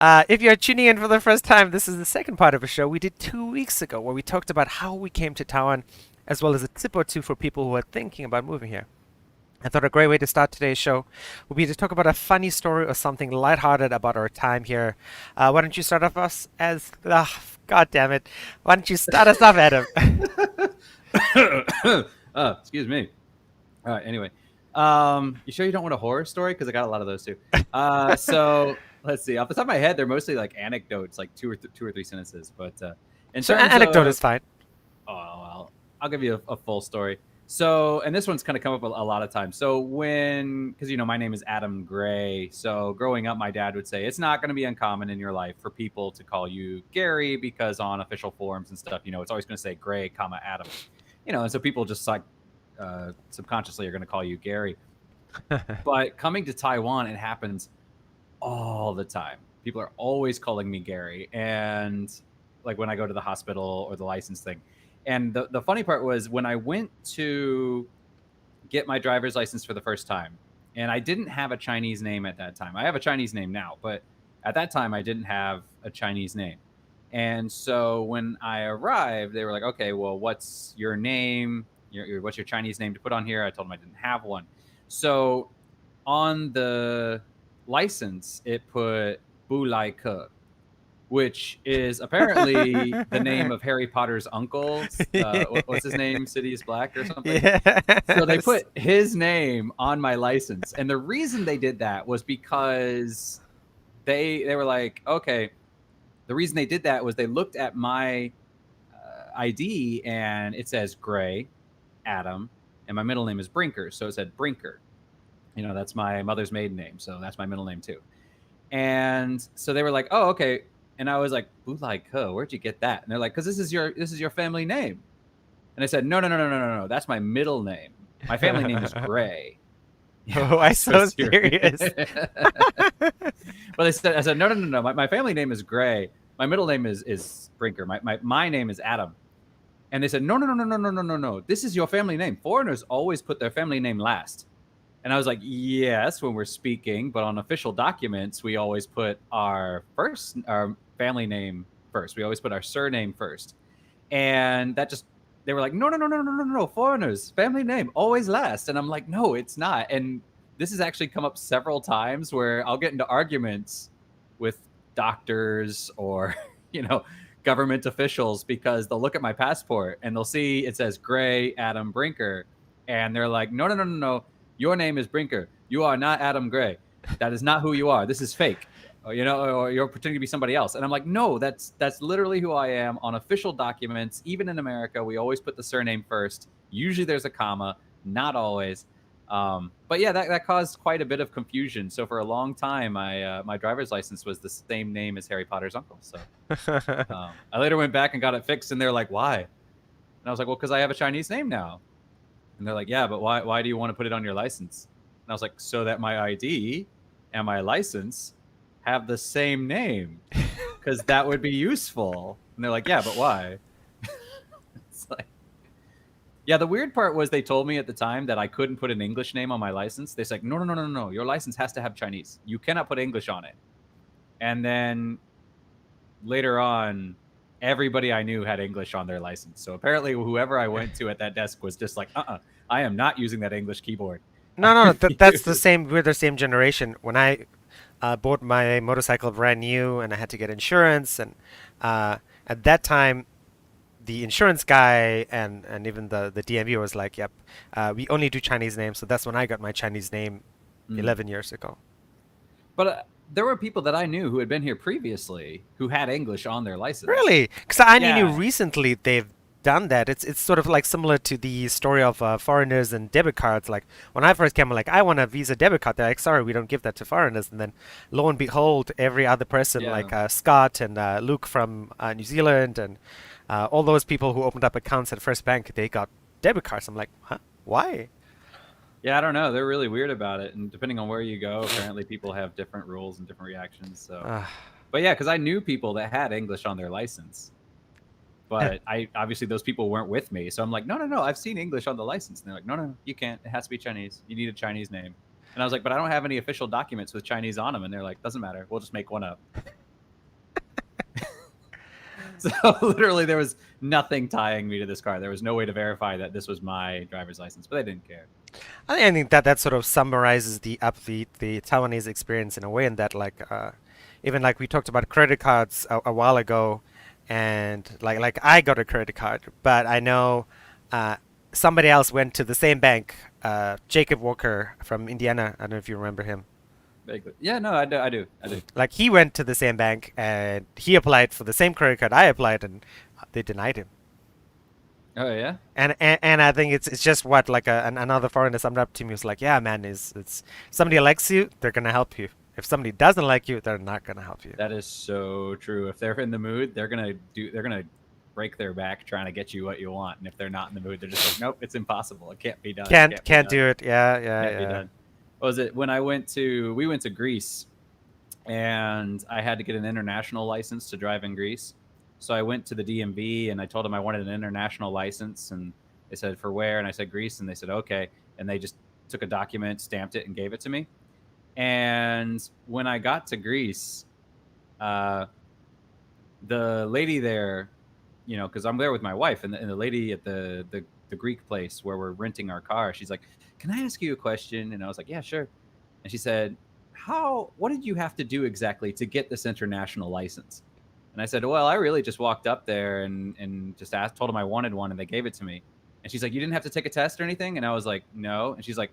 If you're tuning in for the first time, this is the second part of a show we did 2 weeks ago where we talked about how we came to Taiwan, as well as a tip or two for people who are thinking about moving here. I thought a great way to start today's show would be to talk about a funny story or something lighthearted about our time here. Why don't you start off us as... God damn it. Why don't you start us off, Adam? Excuse me. All right. Anyway, you sure you don't want a horror story? Because I got a lot of those too. So let's see. Off the top of my head, they're mostly like anecdotes, like two or three sentences. But in So, terms anecdote of, is fine. oh, well, I'll give you a full story. So, and this one's kind of come up a lot of times. So because my name is Adam Gray. So growing up, my dad would say it's not going to be uncommon in your life for people to call you Gary because on official forms and stuff, it's always going to say Gray, comma Adam. And so people just like subconsciously are going to call you Gary. But coming to Taiwan, it happens all the time. People are always calling me Gary, and like when I go to the hospital or the license thing. And the funny part was when I went to get my driver's license for the first time, and I didn't have a Chinese name at that time. I have a Chinese name now, but at that time I didn't have a Chinese name. And so when I arrived, they were like, "Okay, well, what's your name? What's your Chinese name to put on here?" I told them I didn't have one. So on the license, it put Bu Lai Ke, which is apparently the name of Harry Potter's uncle. What's his name? Sirius Black or something? So they Yes. put his name on my license. And the reason they did that was because they were like, okay, the reason they did that was they looked at my ID and it says Gray, Adam, and my middle name is Brinker. So it said Brinker. That's my mother's maiden name. So that's my middle name too. And so they were like, oh, okay. And I was like, Bulai Ko, where'd you get that? And they're like, because this is your family name. And I said, no, no, no, no, no, no, no. That's my middle name. My family name is Gray. Oh, I so serious. serious. Well, I said, no, no, no, no. My family name is Gray. My middle name is Brinker. My name is Adam. And they said, no, no, no, no, no, no, no, no, no. This is your family name. Foreigners always put their family name last. And I was like, yes, when we're speaking, but on official documents, we always put our family name first. We always put our surname first. And they were like, no, no, no, no, no, no, no, foreigners, family name, always last. And I'm like, no, it's not. And this has actually come up several times where I'll get into arguments with doctors or, government officials because they'll look at my passport and they'll see it says Gray Adam Brinker. And they're like, no, no, no, no, no. Your name is Brinker. You are not Adam Gray. That is not who you are. This is fake. Or you're pretending to be somebody else. And I'm like, no, that's literally who I am on official documents. Even in America, we always put the surname first. Usually there's a comma, not always. But yeah, that caused quite a bit of confusion. So for a long time, my driver's license was the same name as Harry Potter's uncle. So I later went back and got it fixed, and they're like, why? And I was like, well, because I have a Chinese name now. And they're like, yeah, but why do you want to put it on your license? And I was like, so that my ID and my license have the same name, because that would be useful. And they're like, yeah, but why? It's like, yeah, the weird part was they told me at the time that I couldn't put an English name on my license. They're like, no, no, no, no, no. Your license has to have Chinese. You cannot put English on it. And then later on, everybody I knew had English on their license. So apparently whoever I went to at that desk was just like, I am not using that English keyboard. No, no, no. That's the same. We're the same generation. When I bought my motorcycle brand new and I had to get insurance, and at that time, the insurance guy and even the DMV was like, "Yep, we only do Chinese names." So that's when I got my Chinese name 11 years ago. But there were people that I knew who had been here previously who had English on their license. Really? Because I only knew Yeah. recently they've done that. It's sort of like similar to the story of foreigners and debit cards. Like when I first came, I'm like, I want a Visa debit card. They're like, sorry, we don't give that to foreigners. And then lo and behold, every other person, Yeah. like Scott and Luke from New Zealand and all those people who opened up accounts at First Bank, they got debit cards. I'm like, huh? Why? Yeah, I don't know. They're really weird about it. And depending on where you go, apparently people have different rules and different reactions. So, Uh, but yeah, because I knew people that had English on their license. But I obviously those people weren't with me. So I'm like, no, no, no. I've seen English on the license. And they're like, no, no, you can't. It has to be Chinese. You need a Chinese name. And I was like, but I don't have any official documents with Chinese on them. And they're like, doesn't matter. We'll just make one up. So literally, there was nothing tying me to this car. There was no way to verify that this was my driver's license, but they didn't care. I think that that sort of summarizes the Taiwanese experience in a way, in that like even like we talked about credit cards a while ago, and like I got a credit card, but I know uh, somebody else went to the same bank. Jacob Walker from Indiana. I don't know if you remember him. Vaguely. Yeah, no, I do. I do. I do. Like he went to the same bank and he applied for the same credit card I applied, and they denied him. Oh yeah. And I think it's just what like another foreigner summed up to me, was like, yeah, man, is it's somebody likes you, they're gonna help you. If somebody doesn't like you, they're not gonna help you. That is so true. If they're in the mood, they're gonna do. They're gonna break their back trying to get you what you want. And if they're not in the mood, they're just like, nope, it's impossible. It can't be done. It Can't can't be can't done. do it. Yeah, yeah, Can't be yeah. done. What was it when I went to? We went to Greece, and I had to get an international license to drive in Greece. So I went to the DMV and I told them I wanted an international license, and they said for where, and I said Greece, and they said okay, and they just took a document, stamped it, and gave it to me. And when I got to Greece, uh, the lady there, because I'm there with my wife, and the lady at the Greek place where we're renting our car, she's like, "Can I ask you a question?" And I was like, "Yeah, sure." And she said, What did you have to do exactly to get this international license?" And I said, "Well, I really just walked up there and just told them I wanted one, and they gave it to me." And she's like, "You didn't have to take a test or anything?" And I was like, "No." And she's like,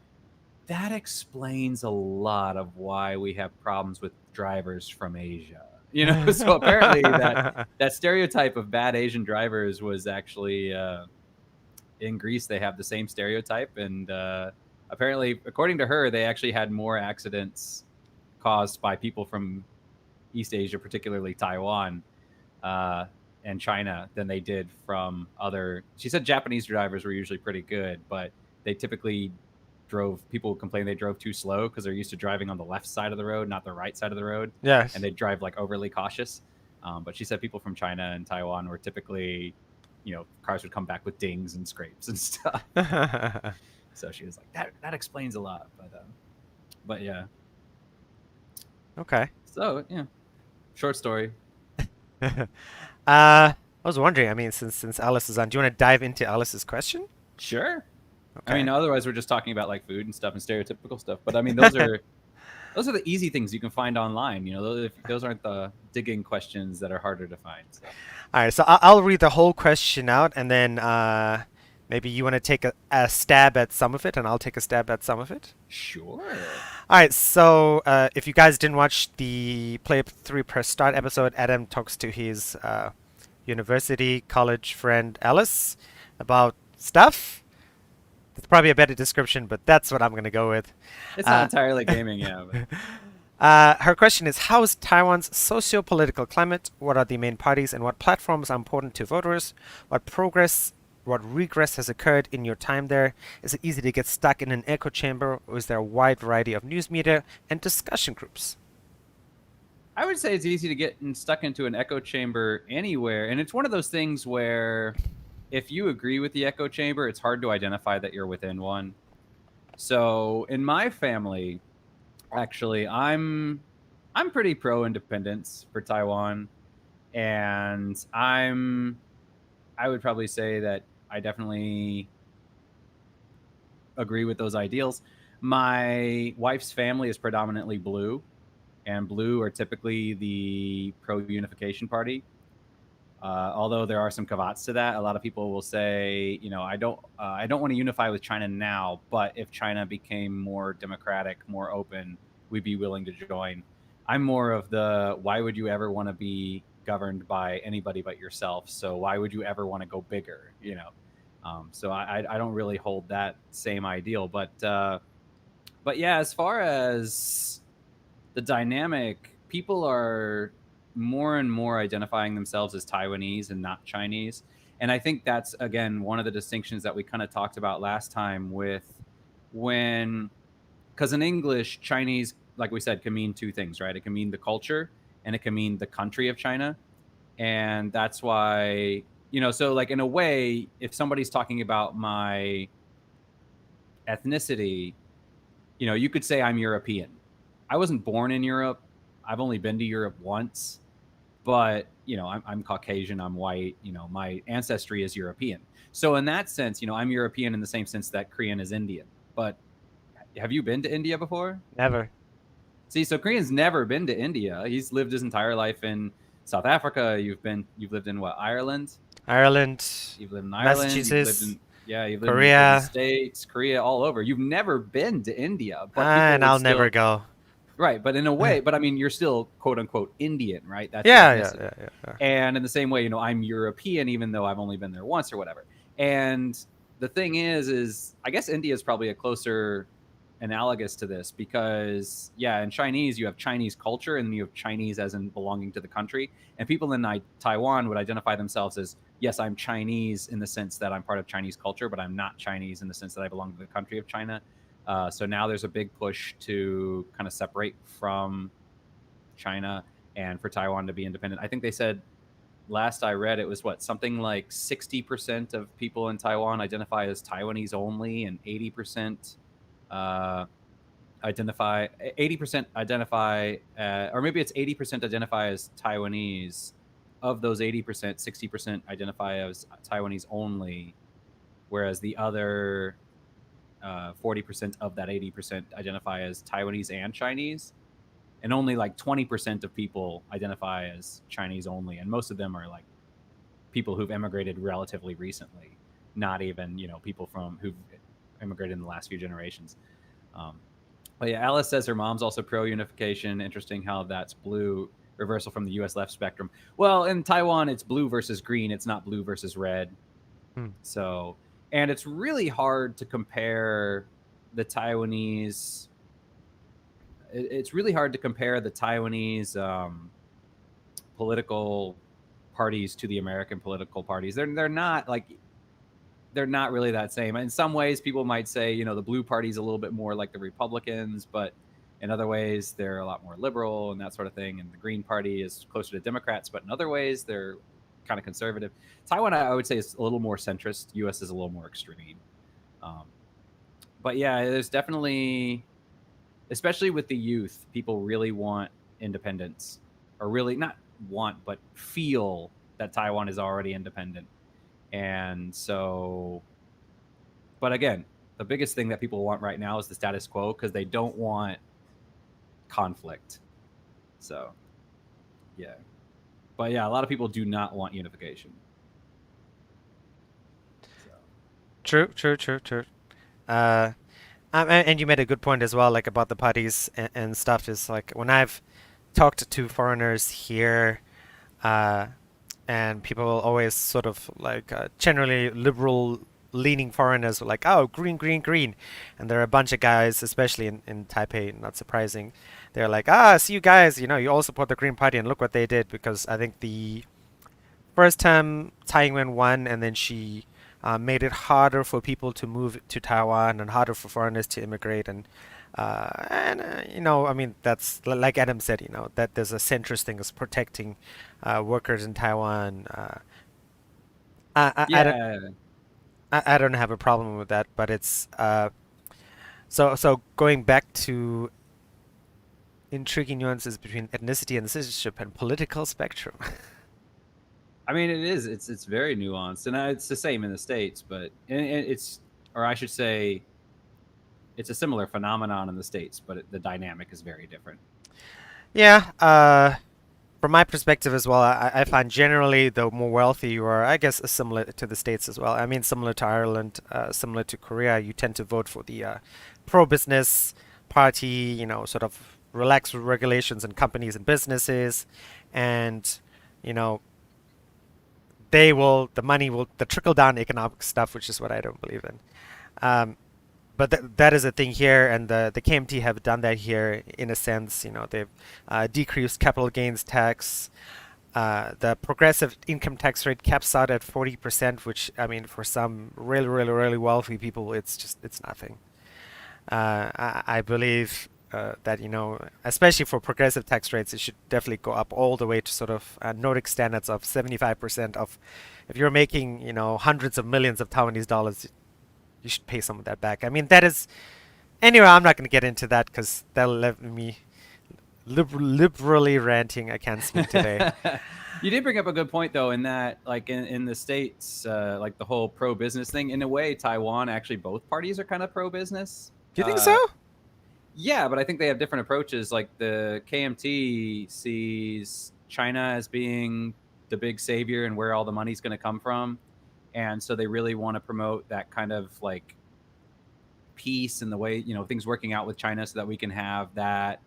"That explains a lot of why we have problems with drivers from Asia." So apparently that stereotype of bad Asian drivers was actually in Greece. They have the same stereotype, and apparently, according to her, they actually had more accidents caused by people from East Asia, particularly Taiwan uh, and China, than they did from other. She said Japanese drivers were usually pretty good, but they typically people complain they drove too slow because they're used to driving on the left side of the road, not the right side of the road, and Yes. they drive like overly cautious. But she said people from China and Taiwan were typically, cars would come back with dings and scrapes and stuff. So she was like, that explains a lot. But yeah. Okay. So yeah, short story. I was wondering. I mean, since Alice is on, do you want to dive into Alice's question? Sure. I Okay. mean, otherwise we're just talking about like food and stuff and stereotypical stuff. But I mean, those are the easy things you can find online. Those aren't the digging questions that are harder to find. So All right. So I'll read the whole question out, and then maybe you want to take a stab at some of it, and I'll take a stab at some of it. sure. All right, so if you guys didn't watch the Play Up 3 Press Start episode, Adam talks to his university college friend Alice about stuff. It's probably a better description, but that's what I'm going to go with. It's not Uh, entirely gaming, yeah. But her question is, how is Taiwan's socio-political climate? What are the main parties and what platforms are important to voters? What regress has occurred in your time there? Is it easy to get stuck in an echo chamber, or is there a wide variety of news media and discussion groups? I would say it's easy to get stuck into an echo chamber anywhere, and it's one of those things where if you agree with the echo chamber, it's hard to identify that you're within one. So in my family, actually, I'm pretty pro independence for Taiwan, and I would probably say that I definitely agree with those ideals. My wife's family is predominantly blue, and blue are typically the pro unification party. Although there are some caveats to that, a lot of people will say, I don't want to unify with China now, but if China became more democratic, more open, we'd be willing to join. I'm more of the why would you ever want to be governed by anybody but yourself? So why would you ever want to go bigger? So I don't really hold that same ideal, but yeah, as far as the dynamic, people are more and more identifying themselves as Taiwanese and not Chinese. And I think that's, again, one of the distinctions that we kind of talked about last time with when, because in English, Chinese, like we said, can mean two things, right? It can mean the culture and it can mean the country of China. And that's why, so like in a way, if somebody's talking about my ethnicity, you could say I'm European. I wasn't born in Europe. I've only been to Europe once, but I'm Caucasian, I'm white, my ancestry is European. So in that sense, I'm European in the same sense that Korean is Indian. But have you been to India before? Never. See, so Korean's never been to India. He's lived his entire life in South Africa. You've lived in what, Ireland? Ireland, You've lived in Ireland. You've lived Massachusetts, in yeah. You've lived in the Korea, States, Korea, all over. You've never been to India, but people and would I'll never still go. right. But in a way, but I mean, you're still quote unquote Indian, right? That's your Yeah, yeah, ethnicity. yeah, yeah, yeah. And in the same way, I'm European, even though I've only been there once or whatever. And the thing is I guess India is probably a closer analogous to this because yeah, in Chinese you have Chinese culture and you have Chinese as in belonging to the country, and people in Taiwan would identify themselves as yes, I'm Chinese in the sense that I'm part of Chinese culture, but I'm not Chinese in the sense that I belong to the country of China. So now there's a big push to kind of separate from China and for Taiwan to be independent. I think they said last I read it was what, something like 60% of people in Taiwan identify as Taiwanese only, and 80% uh, identify 80% identify or maybe it's 80% identify as Taiwanese. Of those 80%, 60% identify as Taiwanese only, whereas the other 40% of that 80% identify as Taiwanese and Chinese, and only like 20% of people identify as Chinese only, and most of them are like people who've immigrated relatively recently, not even people from who've immigrated in the last few generations. But yeah, Alice says her mom's also pro unification. Interesting how that's blue reversal from the U.S. left spectrum. Well, in Taiwan, it's blue versus green. It's not blue versus red. Hmm. So, and it's really hard to compare the Taiwanese. It's really hard to compare the Taiwanese political parties to the American political parties. They're not like they're not really that same. In some ways, people might say, the Blue Party is a little bit more like the Republicans, but in other ways, they're a lot more liberal and that sort of thing. And the Green Party is closer to Democrats, but in other ways, they're kind of conservative. Taiwan, I would say, is a little more centrist. U.S. is a little more extreme. But yeah, there's definitely, especially with the youth, people really want independence, or really not want, but feel that Taiwan is already independent. And so, but again, the biggest thing that people want right now is the status quo because they don't want conflict. So, yeah. But yeah, a lot of people do not want unification. So. True, true, true, true. Uh, and you made a good point as well, like about the parties and stuff. Is like when I've talked to foreigners here, uh, and people always sort of like generally liberal leaning foreigners were like, oh, green, green, green. And there are a bunch of guys, especially in Taipei, not surprising. They're like, ah, see you guys, you all support the Green Party and look what they did. Because I think the first time Tsai Ing-wen won, and then she made it harder for people to move to Taiwan and harder for foreigners to immigrate. I mean, that's like Adam said, that there's a centrist thing is protecting workers in Taiwan. I don't Yeah. I don't have a problem with that, but it's so going back to intriguing nuances between ethnicity and citizenship and political spectrum. I mean, it is. It's very nuanced, and it's the same in the States, but it's, or I should say, it's a similar phenomenon in the States, but the dynamic is very different. Yeah, from my perspective as well, I find generally the more wealthy you are, I guess similar to the States as well. I mean, similar to Ireland, similar to Korea, you tend to vote for the pro-business party, sort of relax regulations and companies and businesses, and you know, the money will, the trickle down economic stuff, which is what I don't believe in. Um, but that is a thing here, and the KMT have done that here in a sense. They've decreased capital gains tax. The progressive income tax rate caps out at 40%, which I mean, for some really, really, really wealthy people, it's nothing. I believe that especially for progressive tax rates, it should definitely go up all the way to sort of Nordic standards of 75% of, if you're making hundreds of millions of Taiwanese dollars, you should pay some of that back. I mean, that is, anyway, I'm not going to get into that because that'll Liberally ranting. I can't speak today. You did bring up a good point though, in that like in the states, like the whole pro business thing. In a way, Taiwan actually both parties are kind of pro business. Do you think so? Yeah, but I think they have different approaches. Like the KMT sees China as being the big savior and where all the money's going to come from, and so they really want to promote that kind of like peace and the way things working out with China, so that we can have that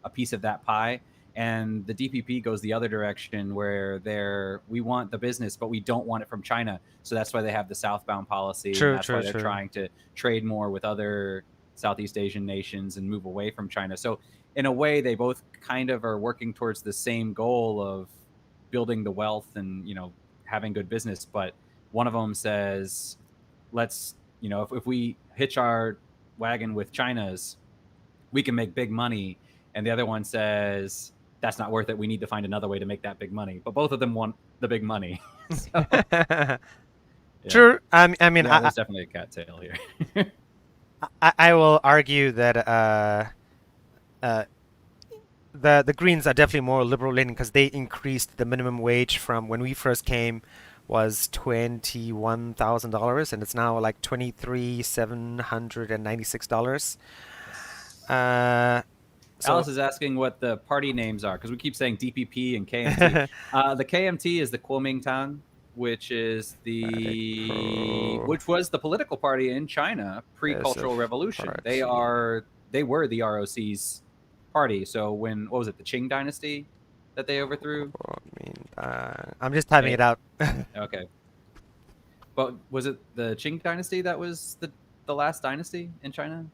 a piece of that pie. And the DPP goes the other direction, where we want the business, but we don't want it from China. So that's why they have the southbound policy, and True, that's true, why they're true. trying to trade more with other Southeast Asian nations and move away from China. So in a way, they both kind of are working towards the same goal of building the wealth and having good business. But one of them says, let's if we hitch our wagon with China's, we can make big money. And the other one says, that's not worth it. We need to find another way to make that big money. But both of them want the big money. So, yeah. True. I mean, Yeah, there's definitely a cattail here. I will argue that uh, the Greens are definitely more liberal leaning because they increased the minimum wage from when we first came was $21,000 and it's now like $23,796. Uh, so Alice is asking what the party names are, because we keep saying DPP and KMT. The KMT is the Kuomintang, which is which was the political party in China pre-Cultural Revolution. They were the ROC's party. So what was it, the Qing dynasty that they overthrew? I'm just typing it out. Okay. But was it the Qing dynasty that was the last dynasty in China?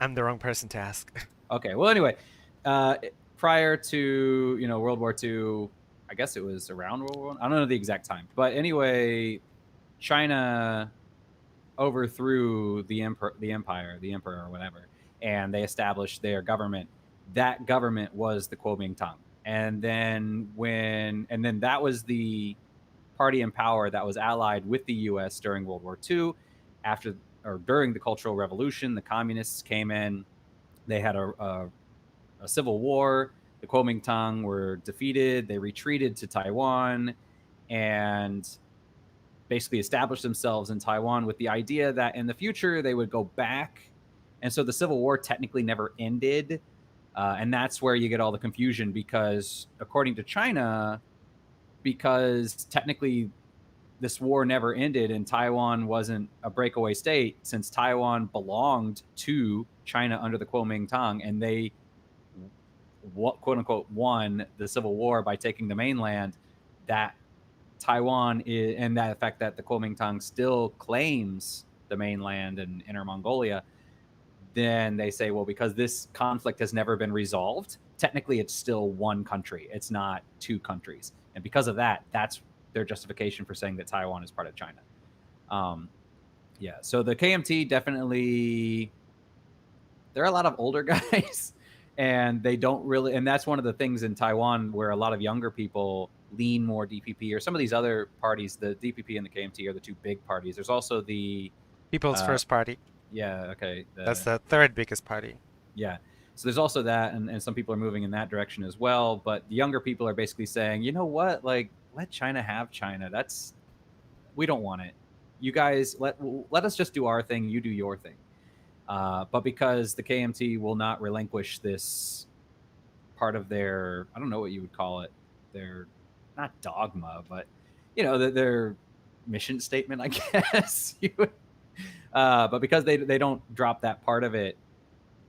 I'm the wrong person to ask. Okay. Well, anyway, prior to World War II, I guess it was around World War I. I don't know the exact time, but anyway, China overthrew the emperor, or whatever, and they established their government. That government was the Kuomintang, and then that was the party in power that was allied with the U.S. during World War II. During the Cultural Revolution, the communists came in. They had a civil war. The Kuomintang were defeated. They retreated to Taiwan and basically established themselves in Taiwan with the idea that in the future they would go back. And so the Civil War technically never ended. And that's where you get all the confusion, because according to China, because technically this war never ended and Taiwan wasn't a breakaway state, since Taiwan belonged to China under the Kuomintang, and they quote unquote won the Civil War by taking the mainland, that Taiwan is, and that fact that the Kuomintang still claims the mainland and Inner Mongolia, then they say, well, because this conflict has never been resolved, technically it's still one country. It's not two countries. And because of that, that's their justification for saying that Taiwan is part of China. Yeah, so the KMT definitely, there are a lot of older guys, and they don't really, and that's one of the things in Taiwan where a lot of younger people lean more DPP, or some of these other parties. The DPP and the KMT are the two big parties. There's also the People's First Party. Yeah, okay. That's the third biggest party. Yeah. So there's also that, and some people are moving in that direction as well. But the younger people are basically saying, you know what, like, let China have China. We don't want it. You guys, let us just do our thing. You do your thing. But because the KMT will not relinquish this part of their, I don't know what you would call it, their, not dogma, but, their mission statement, I guess. But because they don't drop that part of it,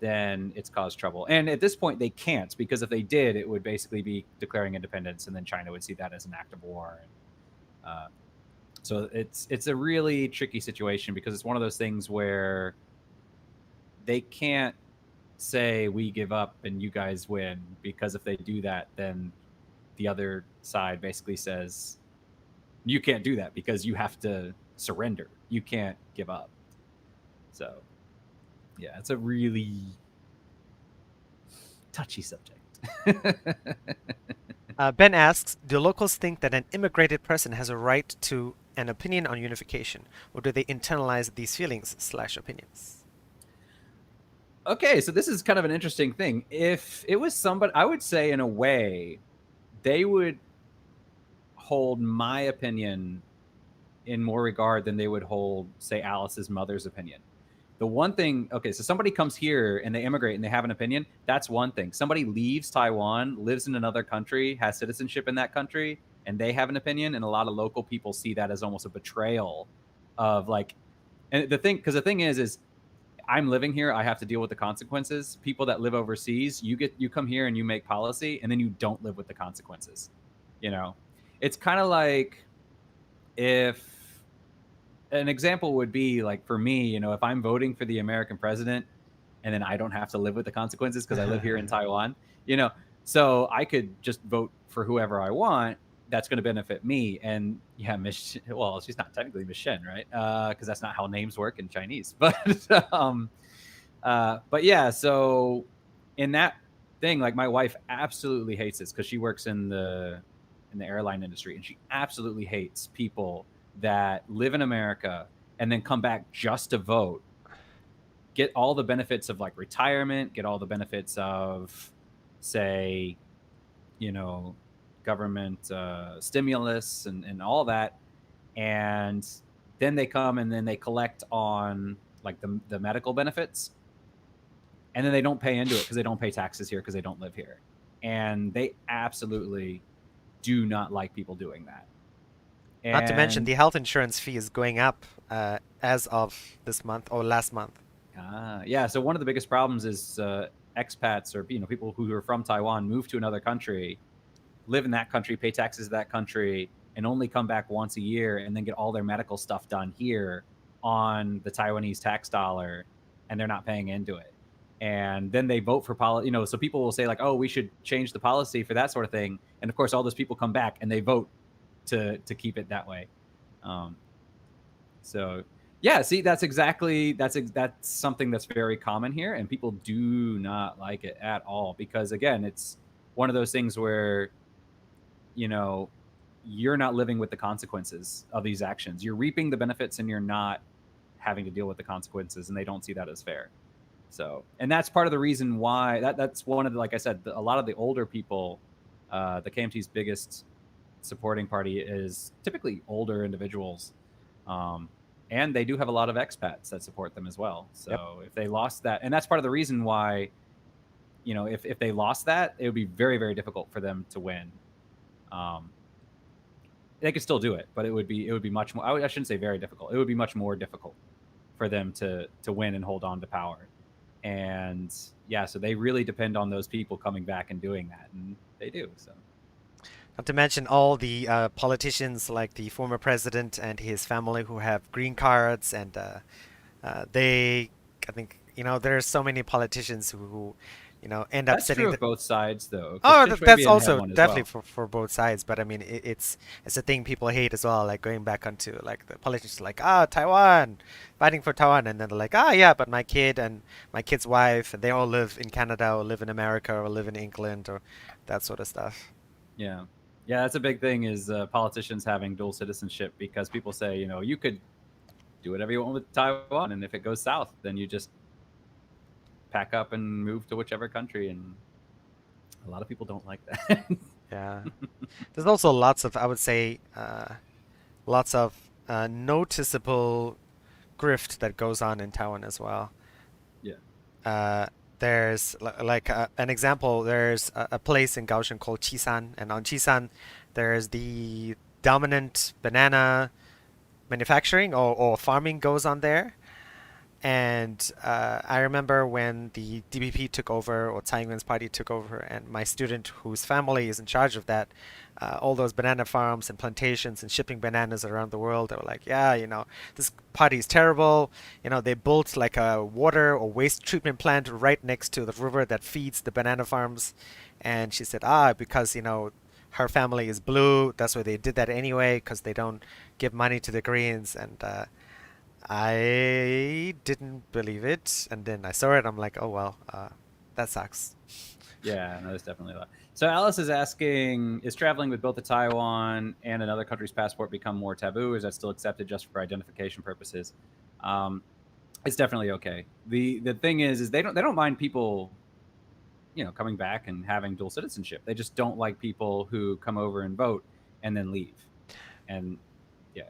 then it's caused trouble. And at this point, they can't, because if they did, it would basically be declaring independence, and then China would see that as an act of war. So it's a really tricky situation, because it's one of those things where they can't say we give up and you guys win, because if they do that, then the other side basically says you can't do that because you have to surrender. You can't give up. So yeah, it's a really touchy subject. Ben asks, do locals think that an immigrated person has a right to an opinion on unification, or do they internalize these feelings/opinions? Okay, so this is kind of an interesting thing. If it was somebody, I would say in a way, they would hold my opinion in more regard than they would hold, say, Alice's mother's opinion. The one thing, okay, so somebody comes here and they immigrate and they have an opinion. That's one thing. Somebody leaves Taiwan, lives in another country, has citizenship in that country, and they have an opinion. And a lot of local people see that as almost a betrayal of like, and the thing, because the thing is I'm living here. I have to deal with the consequences. People that live overseas, you come here and you make policy, and then you don't live with the consequences. You know, it's kind of like if an example would be like for me, if I'm voting for the American president and then I don't have to live with the consequences because I live here in Taiwan, you know, so I could just vote for whoever I want. That's going to benefit me. And yeah, well, she's not technically Miss Shen, right? Because that's not how names work in Chinese. But yeah, so in that thing, like my wife absolutely hates this because she works in the airline industry, and she absolutely hates people that live in America and then come back just to vote, get all the benefits of like retirement, get all the benefits of, say, you know, government stimulus and all that, and then they come and then they collect on like the medical benefits, and then they don't pay into it because they don't pay taxes here because they don't live here, and they absolutely do not like people doing that. Not to mention And the health insurance fee is going up as of this month or last month. yeah, so one of the biggest problems is expats, or people who are from Taiwan, move to another country, live in that country, pay taxes to that country, and only come back once a year and then get all their medical stuff done here on the Taiwanese tax dollar, and they're not paying into it. And then they vote for policy, so people will say like, oh, we should change the policy for that sort of thing. And of course, all those people come back and they vote to keep it that way. Um, so yeah, see, that's something that's very common here, and people do not like it at all because again, it's one of those things where you know you're not living with the consequences of these actions. You're reaping the benefits and you're not having to deal with the consequences, and they don't see that as fair. So, and that's part of the reason why that's one of the, like I said, a lot of the older people, the KMT's biggest supporting party is typically older individuals. And they do have a lot of expats that support them as well. Yep. So if they lost that, and that's part of the reason why, if they lost that, it would be very, very difficult for them to win. Um, they could still do it, but it would be much more. I shouldn't say very difficult. It would be much more difficult for them to win and hold on to power. And yeah, so they really depend on those people coming back and doing that, and they do. So Not to mention all the politicians like the former president and his family who have green cards, and I think, there's so many politicians who end up that's setting true the. of both sides, though, because Oh, Chin that's Shui-bian had also one as definitely well. for both sides, but I mean, it's a thing people hate as well, like going back onto like the politicians like, Taiwan, fighting for Taiwan, and then they're like, yeah, but my kid and my kid's wife, and they all live in Canada or live in America or live in England or that sort of stuff. Yeah, yeah, that's a big thing is politicians having dual citizenship because people say, you could do whatever you want with Taiwan, and if it goes south, then you just pack up and move to whichever country. And a lot of people don't like that. Yeah. There's also lots of, I would say, lots of noticeable grift that goes on in Taiwan as well. Yeah. Uh, there's like an example. There's a place in Kaohsiung called Chisan, and on Chisan, there's the dominant banana manufacturing or farming goes on there. And I remember when the DPP took over, or Tsai Ing-wen's party took over, and my student whose family is in charge of that, all those banana farms and plantations and shipping bananas around the world, they were like, yeah, this party is terrible. They built like a water or waste treatment plant right next to the river that feeds the banana farms. And she said, because, her family is blue, that's why they did that anyway, because they don't give money to the Koreans. And I didn't believe it, and then I saw it. I'm like, oh well, that sucks. Yeah, no, there's definitely a lot. So Alice is asking, is traveling with both a Taiwan and another country's passport become more taboo? Or is that still accepted just for identification purposes? Um, It's definitely okay. The thing is they don't mind people, coming back and having dual citizenship. They just don't like people who come over and vote and then leave, and yeah,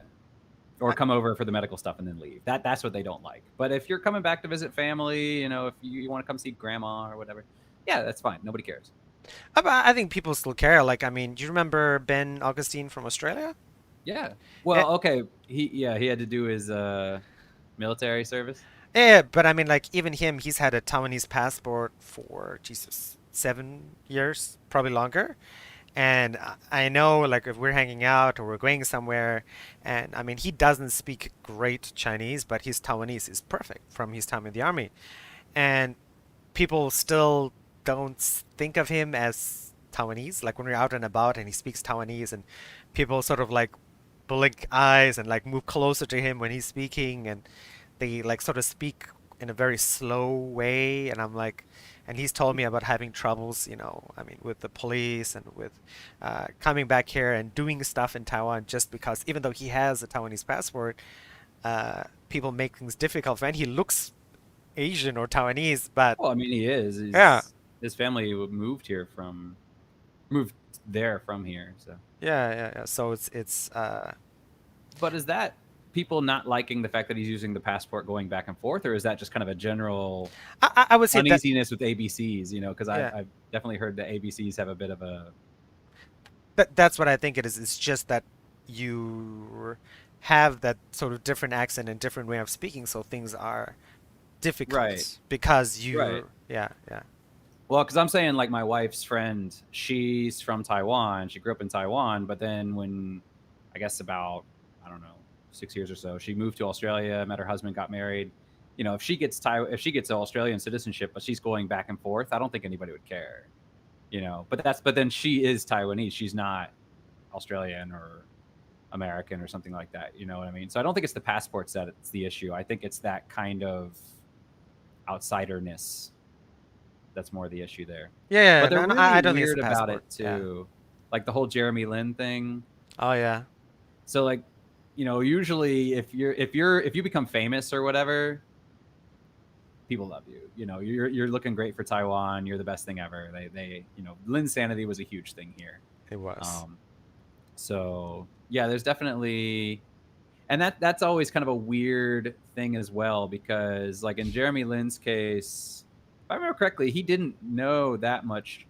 or I, come over for the medical stuff and then leave. That's what they don't like. But if you're coming back to visit family, if you want to come see grandma or whatever, yeah, that's fine. Nobody cares. I think people still care. Like, I mean, do you remember Ben Augustine from Australia? Yeah. Eh, Well, okay. He had to do his military service. yeah, but I mean, like, even him, he's had a Taiwanese passport for, Jesus, 7 years, probably longer. And I know, like, if we're hanging out or we're going somewhere, and I mean, he doesn't speak great Chinese, but his Taiwanese is perfect from his time in the army. And people still don't think of him as Taiwanese. Like, when we're out and about and he speaks Taiwanese, and people sort of like blink eyes and like move closer to him when he's speaking, and they like sort of speak in a very slow way. And I'm like, and he's told me about having troubles, I mean, with the police and with coming back here and doing stuff in Taiwan just because, even though he has a Taiwanese passport, people make things difficult for him. And he looks Asian or Taiwanese, but Well, I mean, he is. yeah, His family moved there from here. So, yeah. So it's. but is that people not liking the fact that he's using the passport going back and forth, or is that just kind of a general I would say that uneasiness with ABCs? Because yeah, I've definitely heard that ABCs have a bit of a that's what I think it is. It's just that you have that sort of different accent and different way of speaking, so things are right, difficult because right. you, yeah. Well, because I'm saying like my wife's friend, she's from Taiwan. She grew up in Taiwan, but then when I guess about I don't know 6 years or so, she moved to Australia, met her husband, got married. If she gets Australian citizenship, but she's going back and forth, I don't think anybody would care. But then she is Taiwanese. She's not Australian or American or something like that. You know what I mean? So I don't think it's the passports that it's the issue. I think it's that kind of outsiderness that's more the issue there. Yeah, But they're no, I really don't think it's weird the about passport. it Yeah. too, like the whole Jeremy Lin thing. Oh yeah. So like, usually if you become famous or whatever, people love you. You're looking great for Taiwan. You're the best thing ever. Lin sanity was a huge thing here. It was. Um, so yeah, there's definitely, and that's always kind of a weird thing as well because like in Jeremy Lin's case, if I remember correctly, he didn't know that much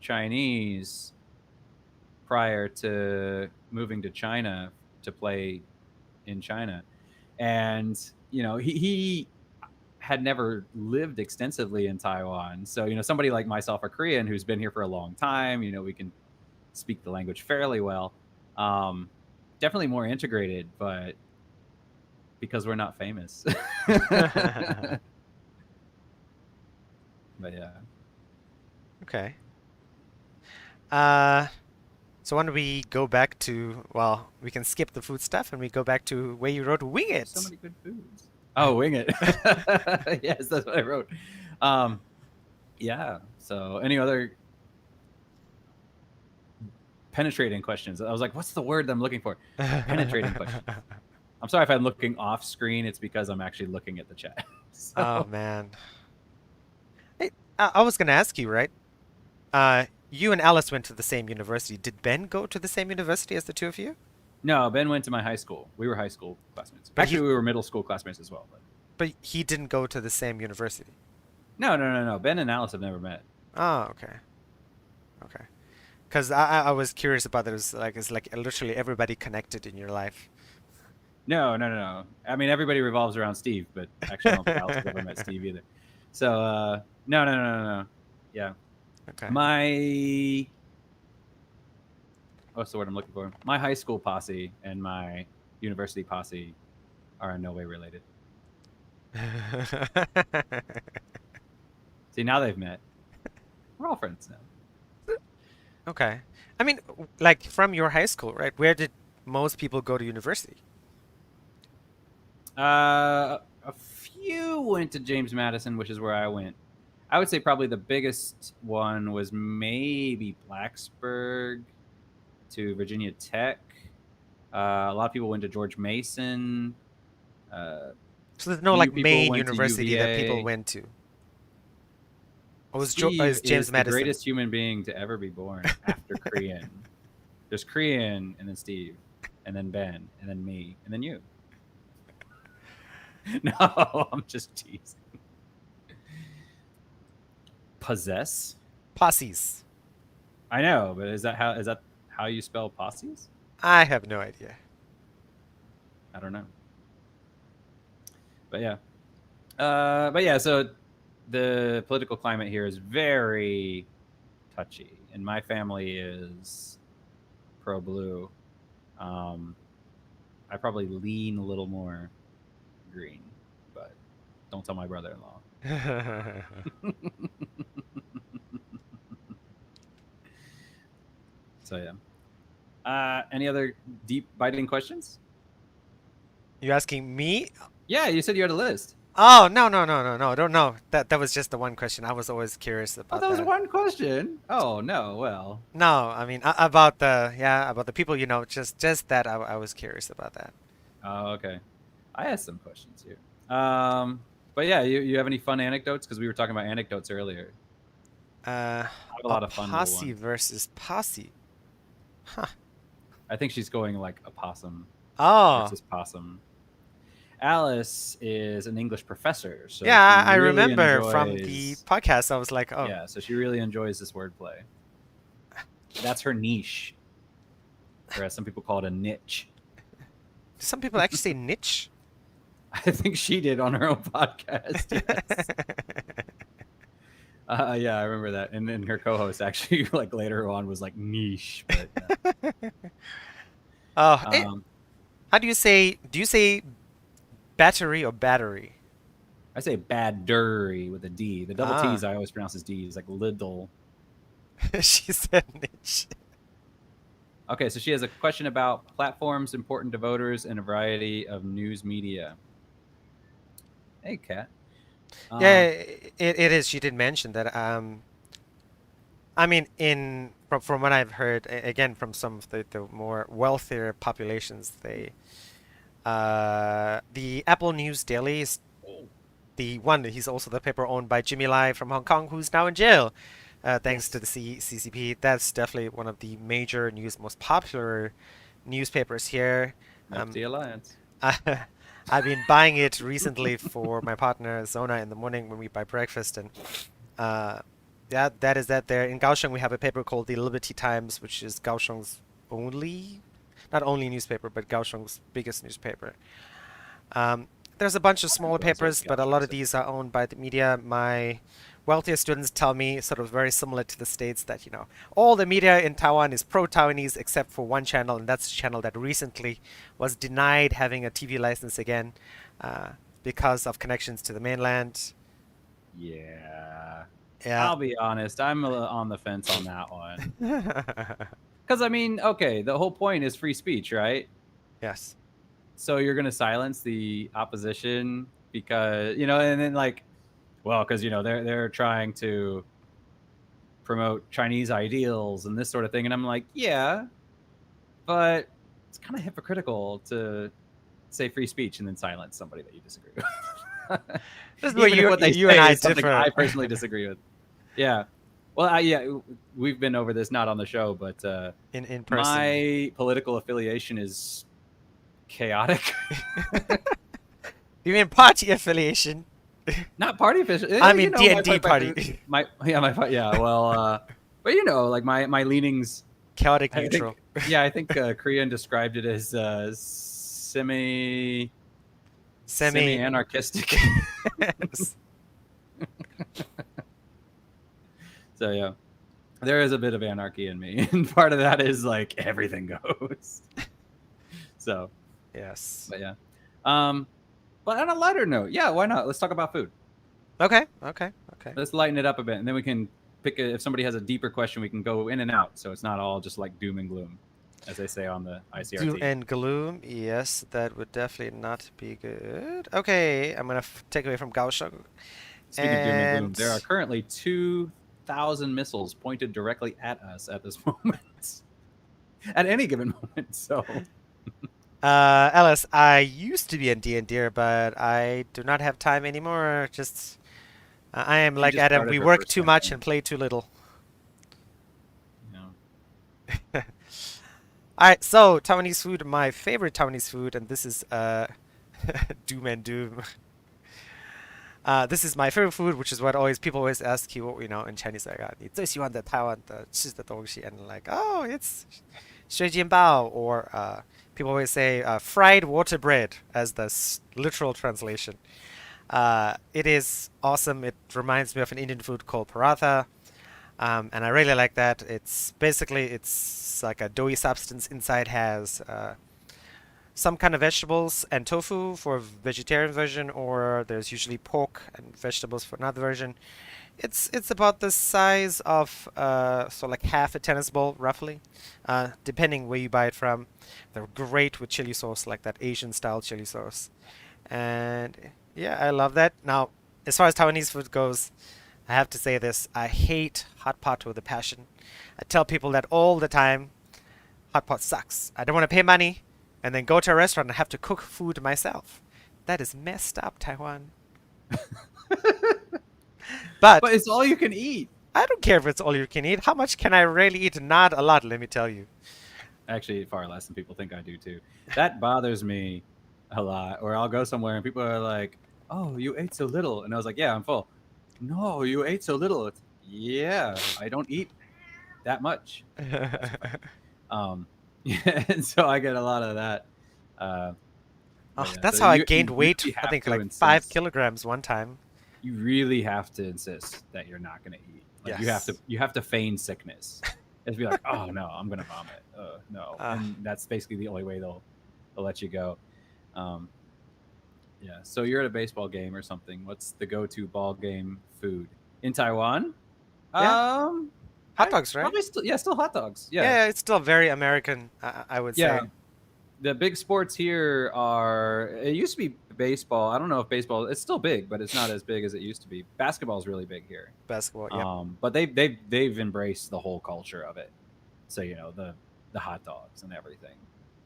Chinese prior to moving to China to play in China, and he had never lived extensively in Taiwan. So somebody like myself, a Korean who's been here for a long time, we can speak the language fairly well. Um, Definitely more integrated, but because we're not famous. But yeah. Okay. Uh, so when we go back to, well, we can skip the food stuff and we go back to where you wrote Wing There's so It. many good foods. Oh, wing it. Yes, that's what I wrote. Um, yeah. So, any other penetrating questions? I was like, what's the word I'm looking for? Penetrating questions. I'm sorry if I'm looking off screen. It's because I'm actually looking at the chat. Oh So, man. Hey, I was gonna ask you, right? You and Alice went to the same university. Did Ben go to the same university as the two of you? no, Ben went to my high school. We were high school classmates. But he, Actually, we were middle school classmates as well. But but he didn't go to the same university. no, no, no, no. Ben and Alice have never met. Oh, okay. Okay. Because I was curious about that. It's like literally everybody connected in your life. No, no, no, no. I mean, everybody revolves around Steve, but actually, I don't think Alice has ever met Steve either. So, no, no, no, no, no. Yeah. Okay. My, what's the word I'm looking for? My high school posse and my university posse are in no way related. See, now they've met. We're all friends now. Okay. I mean, like from your high school, right? Where did most people go to university? A few went to James Madison, which is where I went. I would say probably the biggest one was maybe Blacksburg to Virginia Tech. A lot of people went to George Mason. Uh, So there's no Few like people main went to university that people UVA. went to. Or Steve is James is the Madison? greatest human being to ever be born after Korean. There's Korean, and then Steve, and then Ben, and then me, and then you. No, I'm just teasing. Possess? Posses. I know, but is that how you spell posses? I have no idea. I don't know. But yeah. So the political climate here is very touchy, and my family is pro blue. I probably lean a little more green, but don't tell my brother-in-law. So yeah. Any other deep biting questions? You asking me? Yeah, you said you had a list. Oh, no, no, no, no, no. Don't know. That was just the one question. I was always curious Oh, about that was that. one question. Oh no, well. No, I mean about the people you know. Just that I was curious about that. Oh, okay. I asked some questions here. But yeah, you have any fun anecdotes? Because we were talking about anecdotes earlier. I have a A lot of fun little posse ones. versus posse. Huh. I think she's going like a possum Oh, versus possum. Alice is an English professor, so yeah, she I really remember from the enjoys. podcast. I was like, oh, Yeah, so she really enjoys this wordplay. That's her niche, or as some people call it, a niche. some people actually say niche. I think she did on her own podcast. Yes. Yeah, I remember that. And then her co-host actually, like later on, was like niche. But Oh, how do you say? Do you say battery or battery? I say baddery with a D. The double Ah, T's I always pronounce as D's, like little. she said niche. Okay, so she has a question about platforms important to voters and a variety of news media. Hey, Kat. Yeah, it is. She did mention that. I mean, from what I've heard, again from some of the more wealthier populations, the Apple News Daily is the one. He's also the paper owned by Jimmy Lai from Hong Kong, who's now in jail, thanks Yes. to the CCP. That's definitely one of the major most popular newspapers here. Milk Um, Tea Alliance. I've been buying it recently for my partner Zona in the morning when we buy breakfast, and uh, yeah, that is that. There in Kaohsiung, we have a paper called the Liberty Times, which is Kaohsiung's only, not only newspaper, but Kaohsiung's biggest newspaper. Um, there's a bunch of I didn't smaller realize it was papers, but a lot Kaohsiung of City. these are owned by the media. My wealthier students tell me, sort of very similar to the States, that all the media in Taiwan is pro-Taiwanese except for one channel, and that's a channel that recently was denied having a TV license again uh, because of connections to the mainland. Yeah. Yeah. I'll be honest. I'm on the fence on that one. Because, I mean, okay, the whole point is free speech, right? Yes. So you're going to silence the opposition because, and then like, well, because, they're trying to promote Chinese ideals and this sort of thing. And I'm like, yeah, but it's kind of hypocritical to say free speech and then silence somebody that you disagree with. This is where Even if what they you and say I is something differ I personally disagree with. Yeah. Well, yeah, we've been over this, not on the show, but in person. my political affiliation is chaotic. You mean party affiliation? Not party affiliation. I mean D&D party. Yeah. Well, but like my leanings. Chaotic I neutral. think, yeah, I think Korean described it as semi Semi. anarchistic. So yeah, there is a bit of anarchy in me, and part of that is like everything goes. So, Yes. but yeah, but on a lighter note, yeah, why not? Let's talk about food. Okay. Okay. Okay. Let's lighten it up a bit, and then we can pick if somebody has a deeper question, we can go in and out, so it's not all just like doom and gloom, as they say on the Doom ICRT. and gloom. Yes, that would definitely not be good. Okay, I'm gonna take away from Kaohsiung. Speaking of doom and gloom, there are And currently 2,000 missiles pointed directly at us at this moment, at any given moment. So, Alice, I used to be in D&D, but I do not have time anymore. Just I am She like just Adam. started We her work first too much campaign. and play too little. You know. All right, so Taiwanese food, my favorite Taiwanese food, and this is doom and doom. This is my favorite food, which is what always people always ask you, in Chinese, like, 你最喜欢的台湾的吃的东西, and like, oh, it's 水煎包, or people always say fried water bread as the literal translation. It is awesome. It reminds me of an Indian food called paratha, and I really like that. It's like a doughy substance. Inside has some kind of vegetables and tofu for a vegetarian version, or there's usually pork and vegetables for another version. It's about the size of so like half a tennis ball roughly, depending where you buy it from. They're great with chili sauce, like that Asian style chili sauce. And yeah, I love that. Now, as far as Taiwanese food goes, I have to say this: I hate hot pot with a passion. I tell people that all the time. Hot pot sucks. I don't want to pay money and then go to a restaurant and have to cook food myself. That is messed up, Taiwan. But But it's all you can eat. I don't care if it's all you can eat. How much can I really eat? Not a lot, let me tell you. Actually, far less than people think I do too. That bothers me a lot. Or I'll go somewhere and people are like, "Oh, you ate so little," and I was like, "Yeah, I'm full." No, you ate so little. It's, yeah, I don't eat that much. That's why. Yeah, and so I get a lot of that. Uh, but Oh, yeah, so that's how I you gained weight. really I have think to like 5 kilograms insist. one time. You really have to insist that you're not going to eat. Like Yes. you have to feign sickness. It's be like, oh no, I'm going to vomit. No, Uh, and that's basically the only way they'll let you go. Um, yeah. So you're at a baseball game or something. What's the go-to ball game food in Taiwan? yeah, hot I dogs, right? probably still hot dogs. Yeah, Yeah, it's still very American, I would yeah. say. The big sports here are. It used to be baseball. I don't know if baseball. It's still big, but it's not as big as it used to be. Basketball is really big here. Basketball, yep. But they've embraced the whole culture of it. So the hot dogs and everything,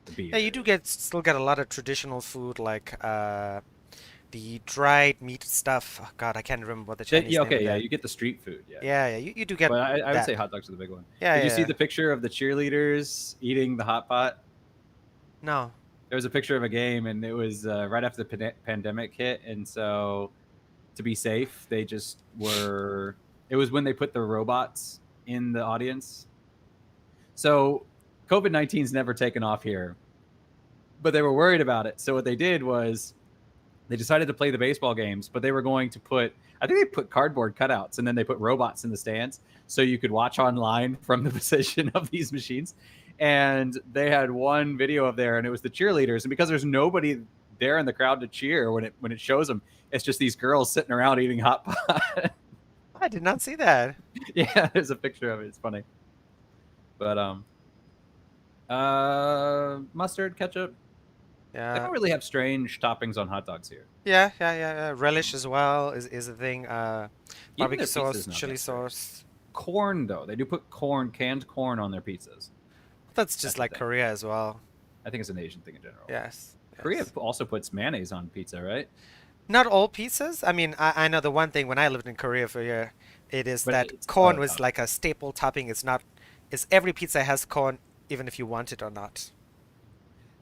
the Yeah, you beer. do still get a lot of traditional food like the dried meat stuff. Oh, God, I can't remember what the Chinese Yeah, name of okay, yeah, that. you get the street food, yeah. Yeah, yeah, you do get But I would that. say hot dogs are the big one. Yeah, Did you yeah, see yeah. the picture of the cheerleaders eating the hot pot? No. There was a picture of a game, and it was right after the pandemic hit, and so to be safe, they just were. It was when they put the robots in the audience. So COVID-19's never taken off here, but they were worried about it. So what they did was they decided to play the baseball games, but they were going to put. I think they put cardboard cutouts, and then they put robots in the stands so you could watch online from the position of these machines. And they had one video of there, and it was the cheerleaders. And because there's nobody there in the crowd to cheer when it shows them, it's just these girls sitting around eating hot pot. I did not see that. Yeah, there's a picture of it. It's funny. But mustard, ketchup. They Yeah. don't really have strange toppings on hot dogs here. Yeah, yeah, yeah, yeah. Relish as well is a thing. Even Barbecue their pizza sauce, is not chili that great. sauce. Corn though, they do put canned corn on their pizzas. That's just That's the like thing. Korea as well. I think it's an Asian thing in general. Yes, Korea yes. also puts mayonnaise on pizza, right? Not all pizzas. I mean, I know the one thing when I lived in Korea for a year, it is But that it's corn was topping. like a staple topping. It's not, it's every pizza has corn, even if you want it or not.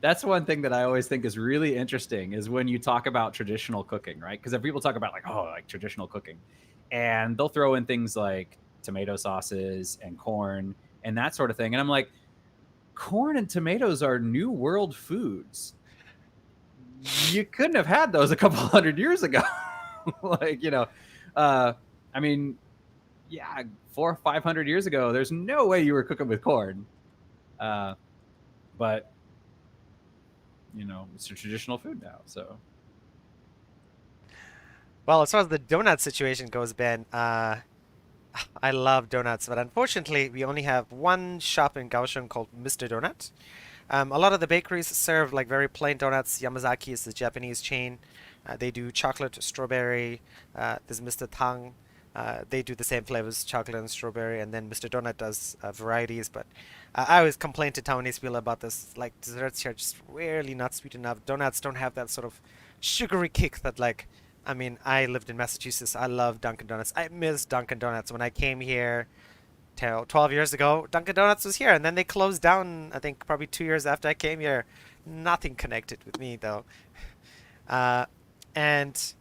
That's one thing that I always think is really interesting is when you talk about traditional cooking, right? Because if people talk about like traditional cooking, and they'll throw in things like tomato sauces and corn and that sort of thing, and I'm like, corn and tomatoes are new world foods. You couldn't have had those a couple hundred years ago. like uh, I mean, yeah, 400 or 500 years ago, there's no way you were cooking with corn. Uh, but it's a traditional food now. So Well, as far as the donut situation goes, Ben, I love donuts, but unfortunately, we only have one shop in Kaohsiung called Mr. Donut. A lot of the bakeries serve like very plain donuts. Yamazaki is the Japanese chain. They do chocolate, strawberry. There's Mr. Tang. They do the same flavors, chocolate and strawberry, and then Mr. Donut does varieties. But I always complain to Taiwanese people about this. Like desserts here are just really not sweet enough. Donuts don't have that sort of sugary kick that like. I mean, I lived in Massachusetts. I love Dunkin' Donuts. I miss Dunkin' Donuts. When I came here 12 years ago, Dunkin' Donuts was here, and then they closed down. I think probably 2 years after I came here. Nothing connected with me though. Uh, and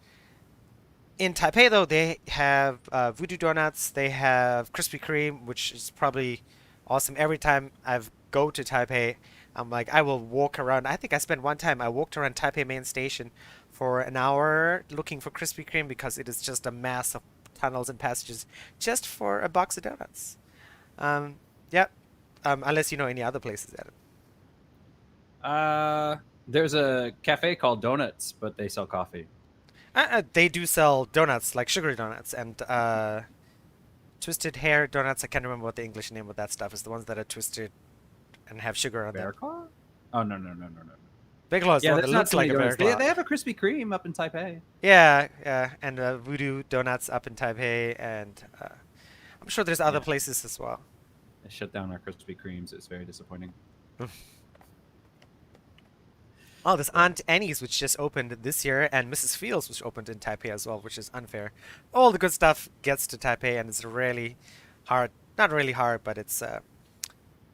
in Taipei, though, they have Voodoo Donuts. They have Krispy Kreme, which is probably awesome. Every time I've go to Taipei, I'm like, I will walk around. I think I spent one time, I walked around Taipei main station for an hour looking for Krispy Kreme because it is just a mass of tunnels and passages just for a box of donuts. Um, yeah, unless you know any other places at it. There's a cafe called Donuts, but they sell coffee. They do sell donuts, like sugary donuts, and twisted hair donuts. I can't remember what the English name of that stuff is. The ones that are twisted and have sugar on Bear them. Claw? Oh no. Bear is the Yeah, one that there's not looks too many like a bear donuts. They, claw. they have a Krispy Kreme up in Taipei. Yeah, yeah, and Voodoo Donuts up in Taipei, and I'm sure there's other Yeah, places as well. they shut down our Krispy Kremes. It's very disappointing. Oh, there's But Aunt Annie's, which just opened this year, and Mrs. Fields, which opened in Taipei as well, which is unfair. All the good stuff gets to Taipei, and it's really hard. Not really hard, but it's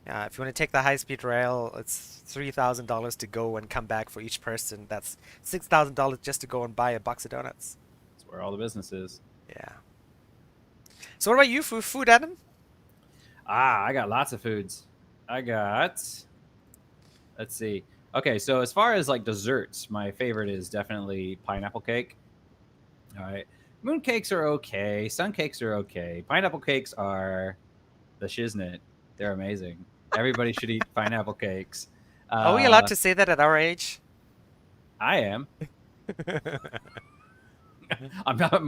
if you want to take the high-speed rail, it's $3,000 to go and come back for each person. That's $6,000 just to go and buy a box of donuts. it's where all the business is. Yeah. So what about you, food, Adam? I got lots of foods. I got. Let's see. Okay, so as far as like desserts, my favorite is definitely pineapple cake. All right. Moon cakes are okay. Sun cakes are okay. Pineapple cakes are the shiznit. They're amazing. Everybody should eat pineapple cakes. Are we allowed Uh, to say that at our age? I am. I'm not.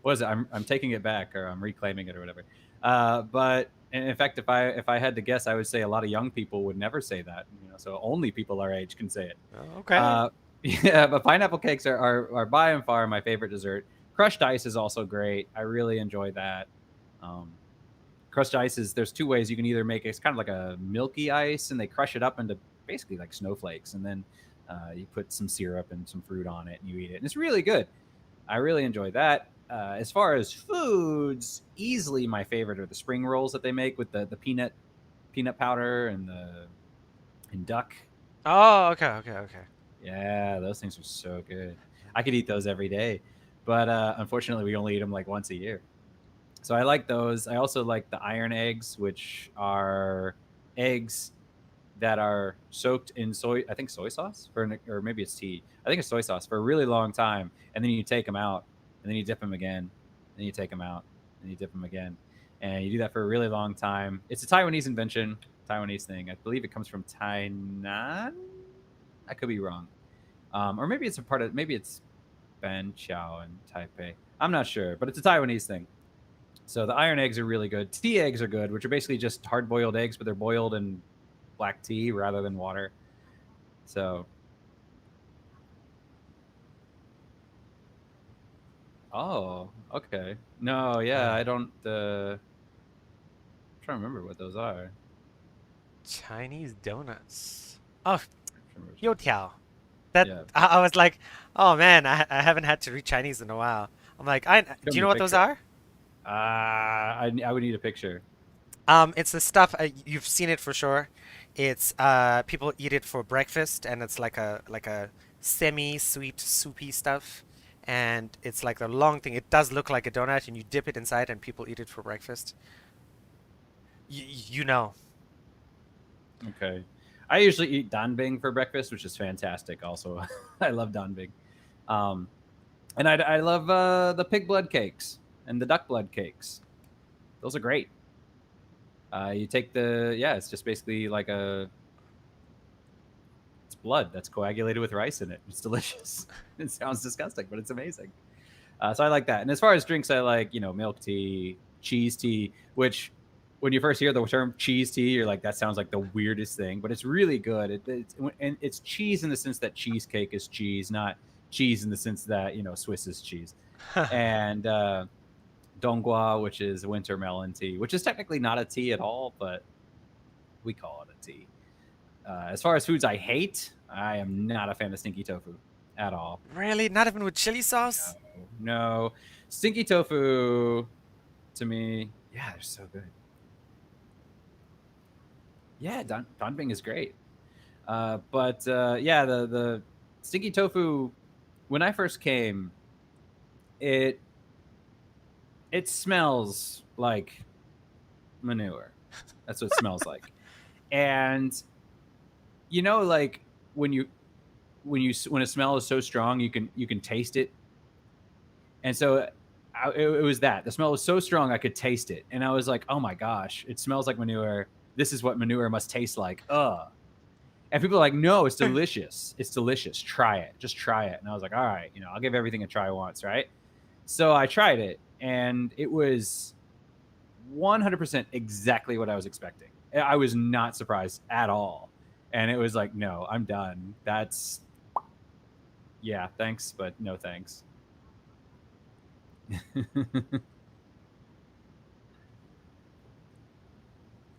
What is it? I'm taking it back, or I'm reclaiming it, or whatever. But in fact, if I had to guess, I would say a lot of young people would never say that. So only people our age can say it. Oh, okay. Uh, yeah, but pineapple cakes are by and far my favorite dessert. Crushed ice is also great. I really enjoy that. Um, crushed ice is there's two ways you can either make it. It's kind of like a milky ice, and they crush it up into basically like snowflakes, and then you put some syrup and some fruit on it, and you eat it, and it's really good. I really enjoy that. As far as foods, easily my favorite are the spring rolls that they make with the peanut powder and the and duck. Oh, okay. Yeah, those things are so good. I could eat those every day, but unfortunately, we only eat them like once a year. So I like those. I also like the iron eggs, which are eggs that are soaked in soy. I think soy sauce or maybe it's tea. I think it's soy sauce for a really long time, and then you take them out, and then you dip them again, then you take them out, and you dip them again, and you do that for a really long time. It's a Taiwanese invention, Taiwanese thing. I believe it comes from Tainan. I could be wrong, or maybe it's a part of maybe it's Banqiao in Taipei. I'm not sure, but it's a Taiwanese thing. So the iron eggs are really good. Tea eggs are good, which are basically just hard boiled eggs, but they're boiled in black tea rather than water. So, oh, okay. No, yeah, I don't. I'm trying to remember what those are. Chinese donuts. Oh, I'm youtiao. That Yeah, I was like, oh man, I haven't had to read Chinese in a while. I'm like, do show you me know a what those picture. are? I would need a picture. It's the stuff you've seen it for sure. It's people eat it for breakfast, and it's like a semi-sweet soupy stuff, and it's like a long thing. It does look like a donut, and you dip it inside, and people eat it for breakfast. You know. Okay. I usually eat danbing for breakfast, which is fantastic. Also, I love danbing. Um, and I love the pig blood cakes and the duck blood cakes. Those are great. You take it's just basically like it's blood that's coagulated with rice in it. It's delicious. It sounds disgusting, but it's amazing. So I like that. And as far as drinks, I like milk tea, cheese tea, which when you first hear the term cheese tea, you're like that sounds like the weirdest thing, but it's really good. And it's cheese in the sense that cheesecake is cheese, not cheese in the sense that Swiss is cheese. And Donggua, which is winter melon tea, which is technically not a tea at all, but we call it a tea. As far as foods I hate, I am not a fan of stinky tofu at all. Really? Not even with chili sauce? No. Stinky tofu, to me, yeah, they're so good. Yeah, danbing is great. But yeah, the stinky tofu, when I first came, it smells like manure. That's what it smells like. And like when when a smell is so strong, you can taste it. And so it was that the smell was so strong I could taste it, and I was like, oh my gosh, it smells like manure. This is what manure must taste like. Ugh. And people are like, no, it's delicious. It's delicious. Try it. Just try it. And I was like, all right, I'll give everything a try once, right? So I tried it, and it was 100% exactly what I was expecting. I was not surprised at all. And it was like, no, I'm done. Yeah, thanks, but no thanks.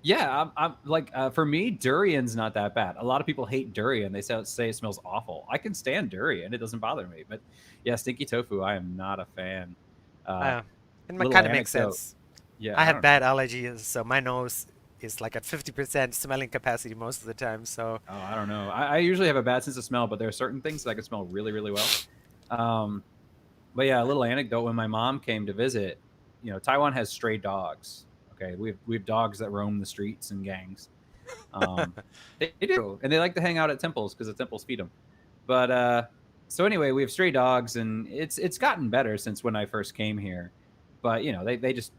Yeah, I'm like, for me, durian's not that bad. A lot of people hate durian. They say it smells awful. I can stand durian; it doesn't bother me. But yeah, stinky tofu, I am not a fan. Uh, It little kind of makes anecdote. sense. Yeah, I I have don't know. bad allergies, so my nose is like at 50% smelling capacity most of the time. So Oh, I don't know. I usually have a bad sense of smell, but there are certain things that I can smell really, really well. But yeah, a little anecdote. When my mom came to visit, Taiwan has stray dogs. Okay, we have dogs that roam the streets in gangs. They do, and they like to hang out at temples because the temples feed them. But so anyway, we have stray dogs, and it's gotten better since when I first came here. But they just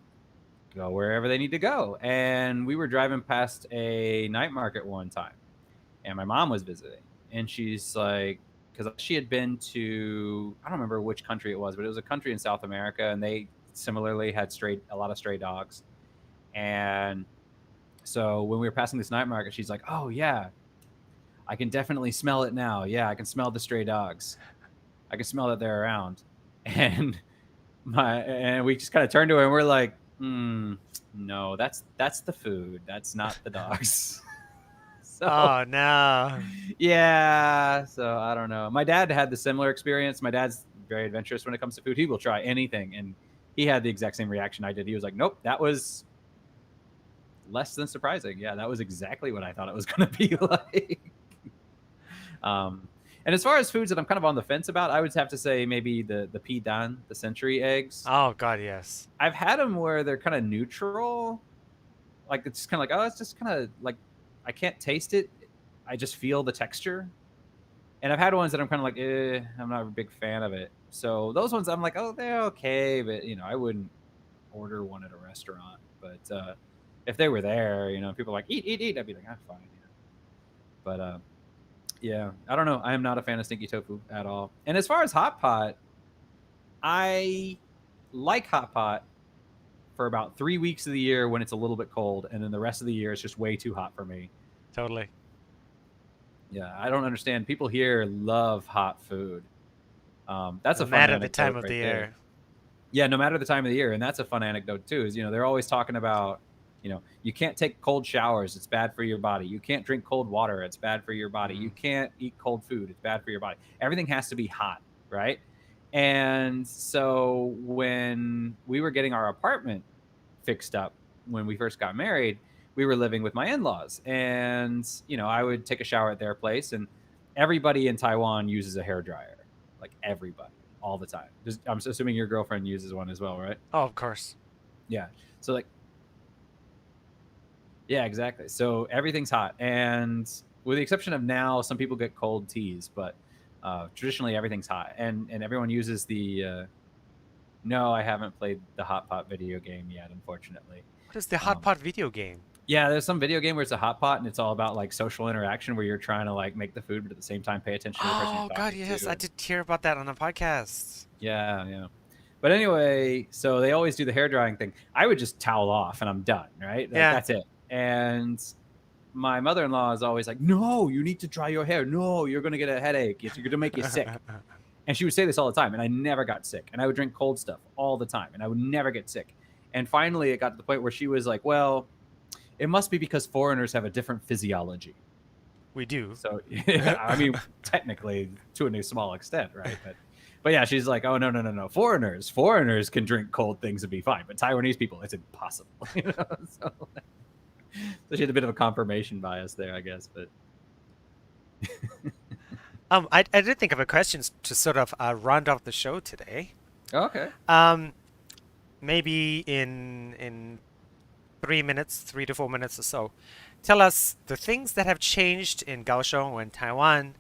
go wherever they need to go. And we were driving past a night market one time, and my mom was visiting, and she's like, because she had been to, I don't remember which country it was, but it was a country in South America, and they similarly had a lot of stray dogs. And so when we were passing this night market, she's like, oh yeah, I can definitely smell it now. Yeah, I can smell the stray dogs. I can smell that they're around. And we just kind of turned to her and we're like, no, that's the food. That's not the dogs. So oh no. yeah, so I don't know. My dad had the similar experience. My dad's very adventurous when it comes to food. He will try anything, and he had the exact same reaction I did. He was like, nope, that was less than surprising. Yeah, that was exactly what I thought it was going to be like. And as far as foods that I'm kind of on the fence about, I would have to say maybe the pidan, the century eggs. Oh god, yes. I've had them where they're kind of neutral. Like it's kind of like, oh, it's just kind of like, I can't taste it. I just feel the texture. And I've had ones that I'm kind of like, I'm not a big fan of it. So those ones I'm like, oh, they're okay, but I wouldn't order one at a restaurant. But if they were there, people are like, eat, eat, eat, I'd be like, fine. But yeah, I don't know. I am not a fan of stinky tofu at all. And as far as hot pot, I like hot pot for about 3 weeks of the year when it's a little bit cold, and then the rest of the year it's just way too hot for me. Totally. Yeah, I don't understand. People here love hot food. That's No a fun matter the anecdote time of right the there. year. Yeah, no matter the time of the year, and that's a fun anecdote too. Is they're always talking about, you can't take cold showers; it's bad for your body. You can't drink cold water; it's bad for your body. You can't eat cold food; it's bad for your body. Everything has to be hot, right? And so when we were getting our apartment fixed up when we first got married, we were living with my in-laws, and I would take a shower at their place, and everybody in Taiwan uses a hair dryer, like everybody, all the time. I'm assuming your girlfriend uses one as well, right? Oh, of course. Yeah. So like, yeah, exactly. So everything's hot, and with the exception of now, some people get cold teas, but traditionally everything's hot, and everyone uses the. No, I haven't played the hot pot video game yet, unfortunately. What is the hot pot video game? Yeah, there's some video game where it's a hot pot and it's all about like social interaction where you're trying to like make the food, but at the same time pay attention to the person you're Oh talking god, yes, to. I did hear about that on a podcast. Yeah, yeah. But anyway, so they always do the hair drying thing. I would just towel off and I'm done, right? Like, Yeah. that's it. And my mother-in-law is always like, no, you need to dry your hair. No, you're going to get a headache. You're going to make you sick. And she would say this all the time, and I never got sick. And I would drink cold stuff all the time, and I would never get sick. And finally, it got to the point where she was like, "Well, it must be because foreigners have a different physiology." We do. So, I mean, technically, to a small extent, right? But yeah, she's like, "Oh, no, no, no, no! Foreigners can drink cold things and be fine, but Taiwanese people, it's impossible." So she had a bit of a confirmation bias there, I guess. But I did think of a question to sort of round off the show today. okay, Um, maybe in 3 minutes, 3 to 4 minutes or so. Tell us the things that have changed in Kaohsiung or in Taiwan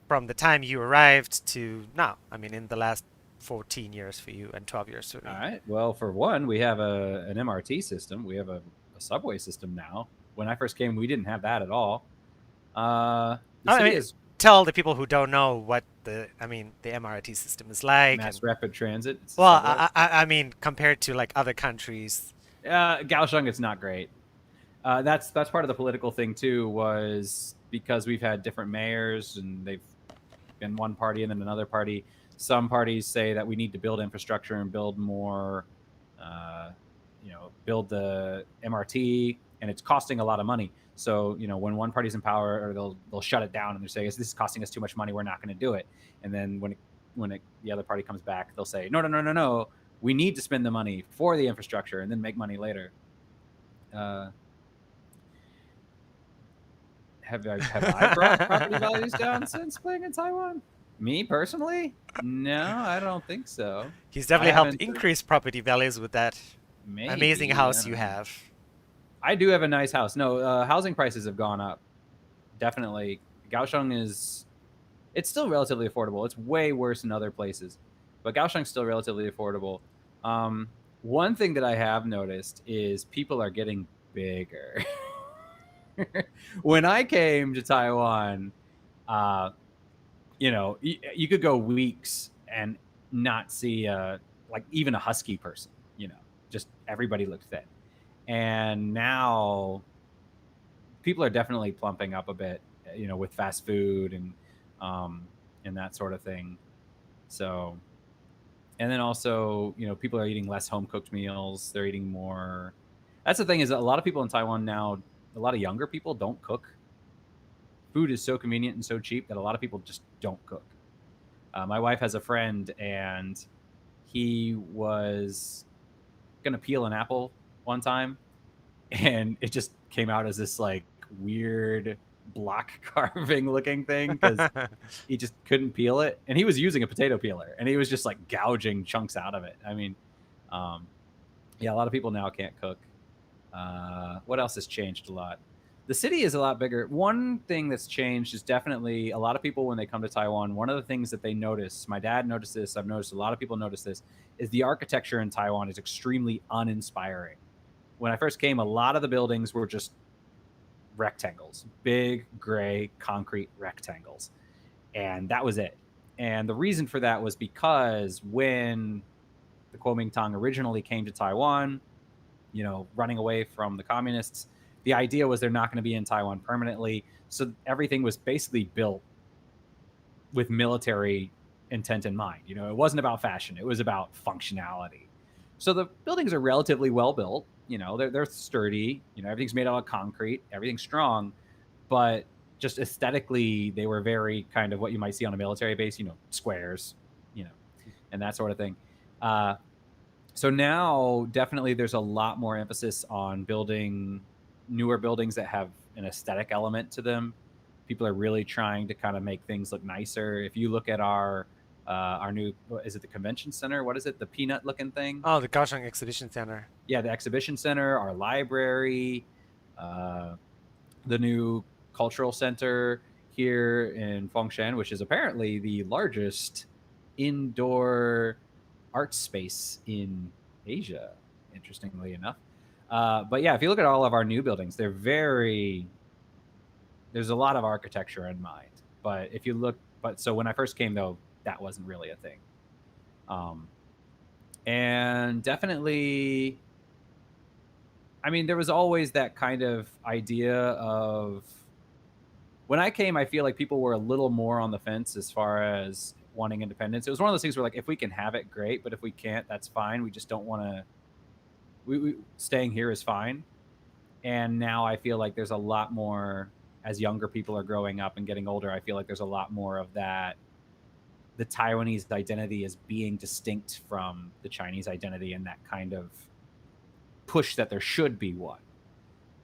from the time you arrived to now. I mean, in the last 14 years for you and 12 years for all me. right. Well, for one, we have an MRT system. We have a subway system now. When I first came, we didn't have that at all. The I city mean, is tell the people who don't know what the MRT system is like, and mass rapid transit. It's the well, subway. I mean, compared to like other countries. Kaohsiung, it's not great. That's part of the political thing too. Was because we've had different mayors and they've been one party and then another party. Some parties say that we need to build infrastructure and build more, build the MRT, and it's costing a lot of money. So when one party's in power, or they'll shut it down and they say this is costing us too much money, we're not going to do it. And then the other party comes back, they'll say no, no, no, no, no, we need to spend the money for the infrastructure and then make money later. Have I brought property values down since playing in Taiwan? Me personally? No, I don't think so. He's I definitely helped haven't. increase property values with that amazing Maybe I house don't you know. have. I do have a nice house. No, housing prices have gone up. Definitely, Kaohsiung is. It's still relatively affordable. It's way worse in other places, but Kaohsiung's still relatively affordable. One thing that I have noticed is people are getting bigger. When I came to Taiwan, uh, you could go weeks and not see like even a husky person. Just everybody looked thin. And now people are definitely plumping up a bit, with fast food and that sort of thing. So, and then also, people are eating less home cooked meals. They're eating more. That's the thing, is that a lot of people in Taiwan now, a lot of younger people don't cook. Food is so convenient and so cheap that a lot of people just don't cook. My wife has a friend, and he was gonna peel an apple one time, and it just came out as this like weird block carving looking thing because he just couldn't peel it, and he was using a potato peeler, and he was just like gouging chunks out of it. I mean, yeah, a lot of people now can't cook. What else has changed a lot? The city is a lot bigger. One thing that's changed is definitely a lot of people when they come to Taiwan, one of the things that they notice, my dad noticed this, I've noticed a lot of people notice this, is the architecture in Taiwan is extremely uninspiring. When I first came, a lot of the buildings were just rectangles, big gray concrete rectangles. And that was it. And the reason for that was because when the Kuomintang originally came to Taiwan, running away from the communists, the idea was they're not going to be in Taiwan permanently. So everything was basically built with military intent in mind. It wasn't about fashion. It was about functionality. So the buildings are relatively well built. They're sturdy. Everything's made out of concrete. Everything's strong. But just aesthetically, they were very kind of what you might see on a military base, squares, and that sort of thing. So now definitely there's a lot more emphasis on building newer buildings that have an aesthetic element to them. People are really trying to kind of make things look nicer. If you look at our new, is it the convention center? What is it? The peanut looking thing? Oh, the Kaohsiung Exhibition Center. Yeah, the exhibition center, our library, the new cultural center here in Fengshan, which is apparently the largest indoor art space in Asia, interestingly enough. But yeah, if you look at all of our new buildings, there's a lot of architecture in mind. But so when I first came though, that wasn't really a thing. And definitely, I mean, there was always that kind of idea of when I came, I feel like people were a little more on the fence as far as wanting independence. It was one of those things where like if we can have it, great, but if we can't, that's fine. We just don't want to. We staying here is fine. And now I feel like there's a lot more as younger people are growing up and getting older. I feel like there's a lot more of that. The Taiwanese identity is being distinct from the Chinese identity, and that kind of push that there should be one.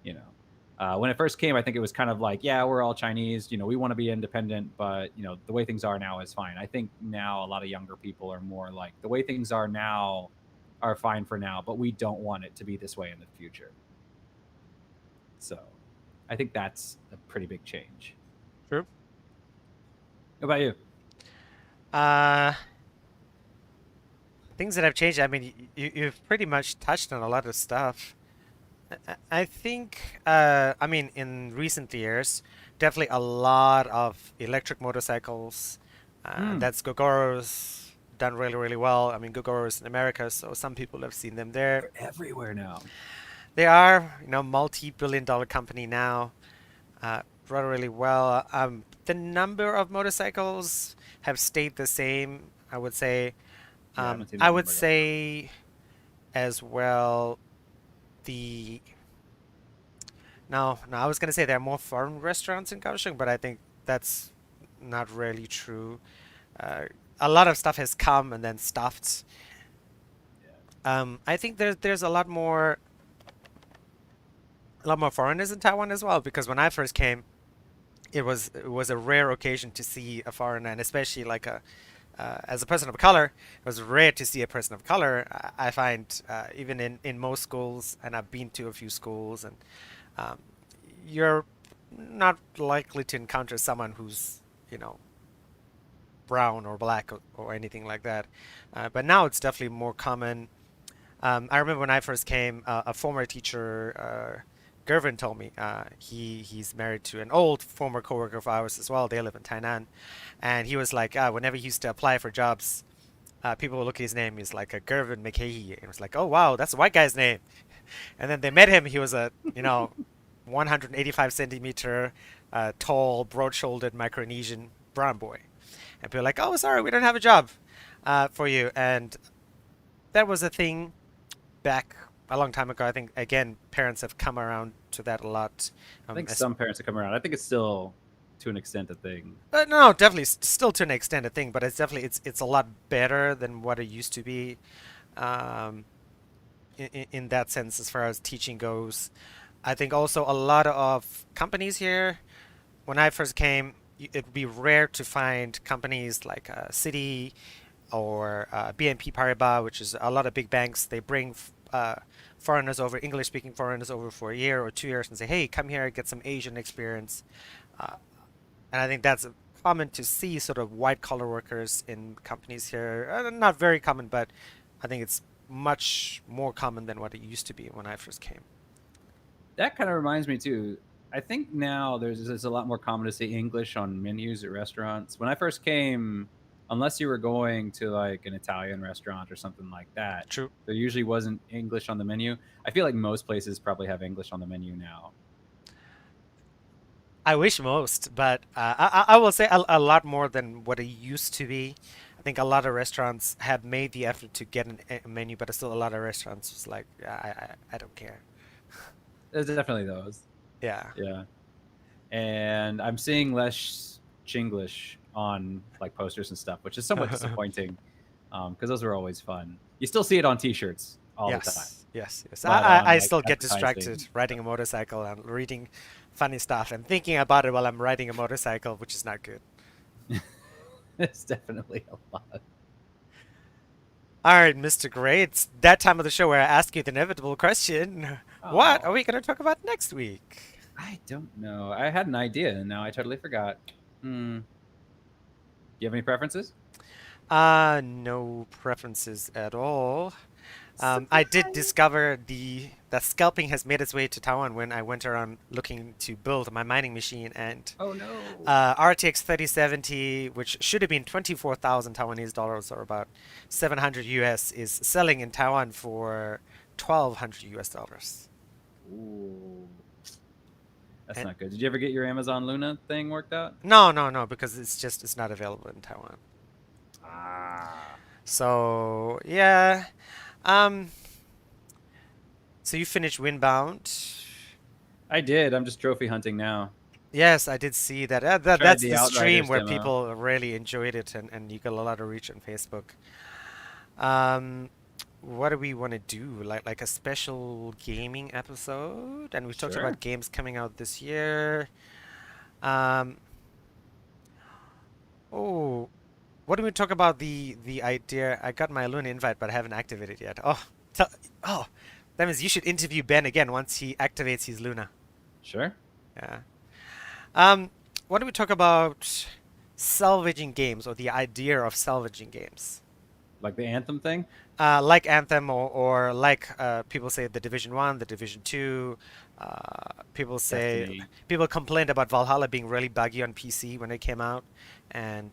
You know, when it first came, I think it was kind of like, yeah, we're all Chinese. We want to be independent, but the way things are now is fine. I think now a lot of younger people are more like the way things are now are fine for now, but we don't want it to be this way in the future. So, I think that's a pretty big change. True. What about you? Uh, things that have changed. I mean, you've pretty much touched on a lot of stuff. I think, I mean, in recent years, definitely a lot of electric motorcycles. Hmm. That's Gogoro's done really, really well. I mean, Gogoro's in America, so some people have seen them there. They're everywhere now. They are, multi-billion-dollar company now. Run really well. The number of motorcycles have stayed the same, I would say. Yeah, I haven't seen I that would number yet. say as well the no, I was gonna say there are more foreign restaurants in Kaohsiung, but I think that's not really true. Uh, a lot of stuff has come and then stopped. Yeah. I think there's a lot more foreigners in Taiwan as well because when I first came, it was a rare occasion to see a foreigner, and especially like as a person of color, it was rare to see a person of color. I find even in most schools, and I've been to a few schools, and um, you're not likely to encounter someone who's you know brown or black or anything like that. But now it's definitely more common. I remember when I first came, a former teacher, Gervin, told me he's married to an old former coworker of ours as well. They live in Tainan, and he was like, whenever he used to apply for jobs, people would look at his name. He's like a Gervin McKay, and it was like, oh wow, that's a white guy's name. And then they met him. He was a 185 centimeter tall, broad-shouldered Micronesian brown boy, and people were like, oh sorry, we don't have a job for you, and that was a thing back a long time ago. I think again, parents have come around to that a lot. I think As, some parents have come around. I think it's still, to an extent, a thing. no, definitely still to an extent a thing, but it's a lot better than what it used to be. Um, in that sense, as far as teaching goes, I think also a lot of companies here. When I first came, it'd be rare to find companies like Citi or BNP Paribas, which is a lot of big banks. They bring foreigners over, English-speaking foreigners over for a year or 2 years and say, hey, come here, get some Asian experience. Uh, and I think that's common to see sort of white-collar workers in companies here. Not very common, but I think it's much more common than what it used to be when I first came. That kind of reminds me too. I think now there's a lot more common to say English on menus at restaurants. When I first came, unless you were going to like an Italian restaurant or something like that, True. there usually wasn't English on the menu. I feel like most places probably have English on the menu now. I wish most, but I will say a lot more than what it used to be. I think a lot of restaurants have made the effort to get a menu, but still a lot of restaurants was like, "Yeah, I don't care." There's definitely those. Yeah. Yeah. And I'm seeing less Chinglish on like posters and stuff, which is somewhat disappointing because those are always fun. You still see it on T-shirts all the time, Yes, yes, yes. but I on like still get advertising, distracted riding a motorcycle and reading funny stuff and thinking about it while I'm riding a motorcycle, which is not good. it's definitely a lot. All right, Mr. Gray, it's that time of the show where I ask you the inevitable question. What are Oh, we going to talk about next week? I don't know. I had an idea and now I totally forgot. Hmm. Do you have any preferences? No preferences at all. I did Surprise! discover that scalping has made its way to Taiwan when I went around looking to build my mining machine, and Oh no. RTX 3070, which should have been 24,000 Taiwanese dollars or about 700 US, is selling in Taiwan for 1,200 US dollars. Ooh. That's And not good. Did you ever get your Amazon Luna thing worked out? no, because it's not available in Taiwan. Ah. So yeah. Um. So you finished Windbound. I did. I'm just trophy hunting now. Yes, I did see that. Tried That's the the stream Outriders where demo. people really enjoyed it, and you got a lot of reach on Facebook. Um, what do we want to do? Like a special gaming episode? And we talked Sure. about games coming out this year. Um, oh, what do we talk about the idea? I got my Luna invite, but I haven't activated yet. Oh, that means you should interview Ben again once he activates his Luna. Sure. Yeah. Um, what do we talk about salvaging games or the idea of salvaging games? Like the Anthem thing? Like Anthem or like people say the Division 1, the Division 2. People say Destiny. people complained about Valhalla being really buggy on PC when it came out, and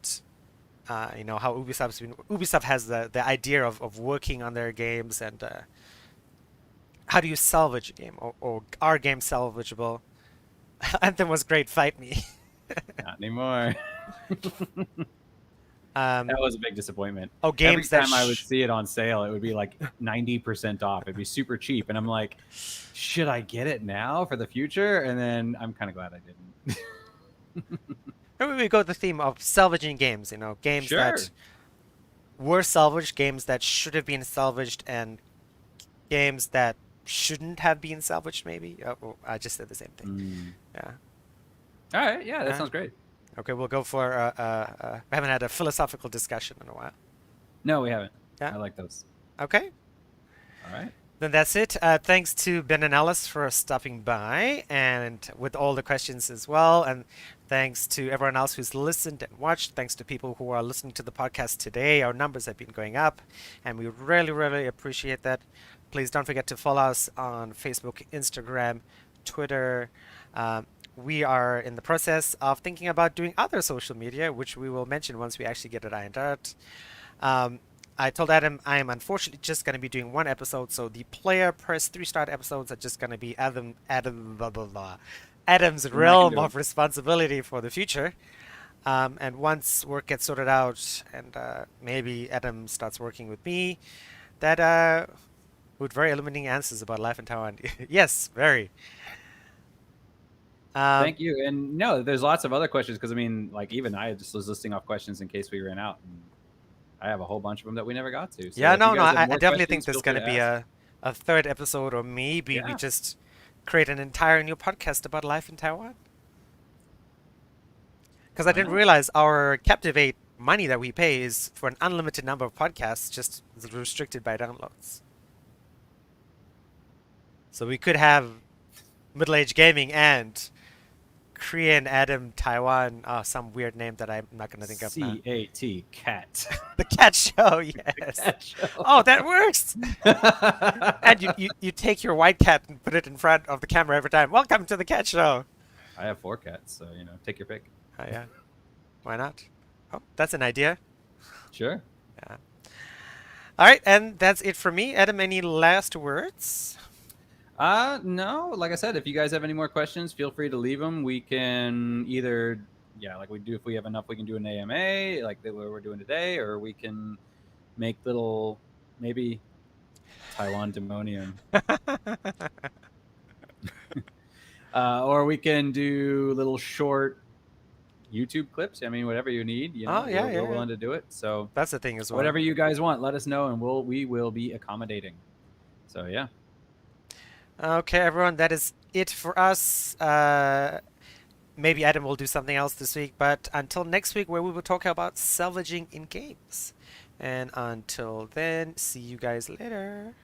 how Ubisoft has the idea of working on their games and how do you salvage a game or are games salvageable? Anthem was great. Fight me. Not anymore. Um, That was a big disappointment. oh, Every games that time I would see it on sale, it would be like 90% off. It'd be super cheap. And I'm like, should I get it now for the future? And then I'm kind of glad I didn't. maybe we go with the theme of salvaging games. Games Sure. that were salvaged, games that should have been salvaged, and games that shouldn't have been salvaged. Maybe. Oh, I just said the same thing. Mm. Yeah. All right. Yeah, that Yeah. sounds great. Okay, we'll go for. We haven't had a philosophical discussion in a while. No, we haven't. Yeah. I like those. Okay. All right. Then that's it. Thanks to Ben and Alice for stopping by and with all the questions as well. And thanks to everyone else who's listened and watched. Thanks to people who are listening to the podcast today. Our numbers have been going up, and we really, really appreciate that. Please don't forget to follow us on Facebook, Instagram, Twitter. We are in the process of thinking about doing other social media, which we will mention once we actually get it ironed out. Um, I told Adam I am unfortunately just going to be doing one episode, so the player press 3-star episodes are just going to be blah, blah, blah, Adam's I can realm do it. of responsibility for the future. And once work gets sorted out and maybe Adam starts working with me, that with very illuminating answers about life in Taiwan. Yes, very. Thank you. And no, there's lots of other questions because I mean, like even I just was listing off questions in case we ran out. And I have a whole bunch of them that we never got to. So Yeah, if you no, guys have I more definitely think questions, there's feel going free to be ask. a third episode, or maybe we Yeah. just create an entire new podcast about life in Taiwan. Because I Why didn't not? realize our Captivate money that we pay is for an unlimited number of podcasts, just is restricted by downloads. So we could have middle-aged gaming and Korean Adam Taiwan, some weird name that I'm not going to think of now. CAT cat. The Cat Show, yes. Cat show. Oh, that works! And you take your white cat and put it in front of the camera every time. Welcome to the Cat Show. I have 4 cats, so take your pick. Oh yeah, why not? Oh, that's an idea. Sure. Yeah. All right, and that's it for me. Adam, any last words? No, like I said, if you guys have any more questions, feel free to leave them. We can either, like we do if we have enough, we can do an AMA like what we're doing today, or we can make little, maybe Taiwan Demonium. Or we can do little short YouTube clips. I mean, whatever you need, Oh, yeah, we're yeah. willing to do it. So That's the thing as well. whatever you guys want, let us know, and we will be accommodating. So yeah. Okay, everyone, that is it for us. Maybe Adam will do something else this week, but until next week, where we will talk about salvaging in games. And until then, see you guys later.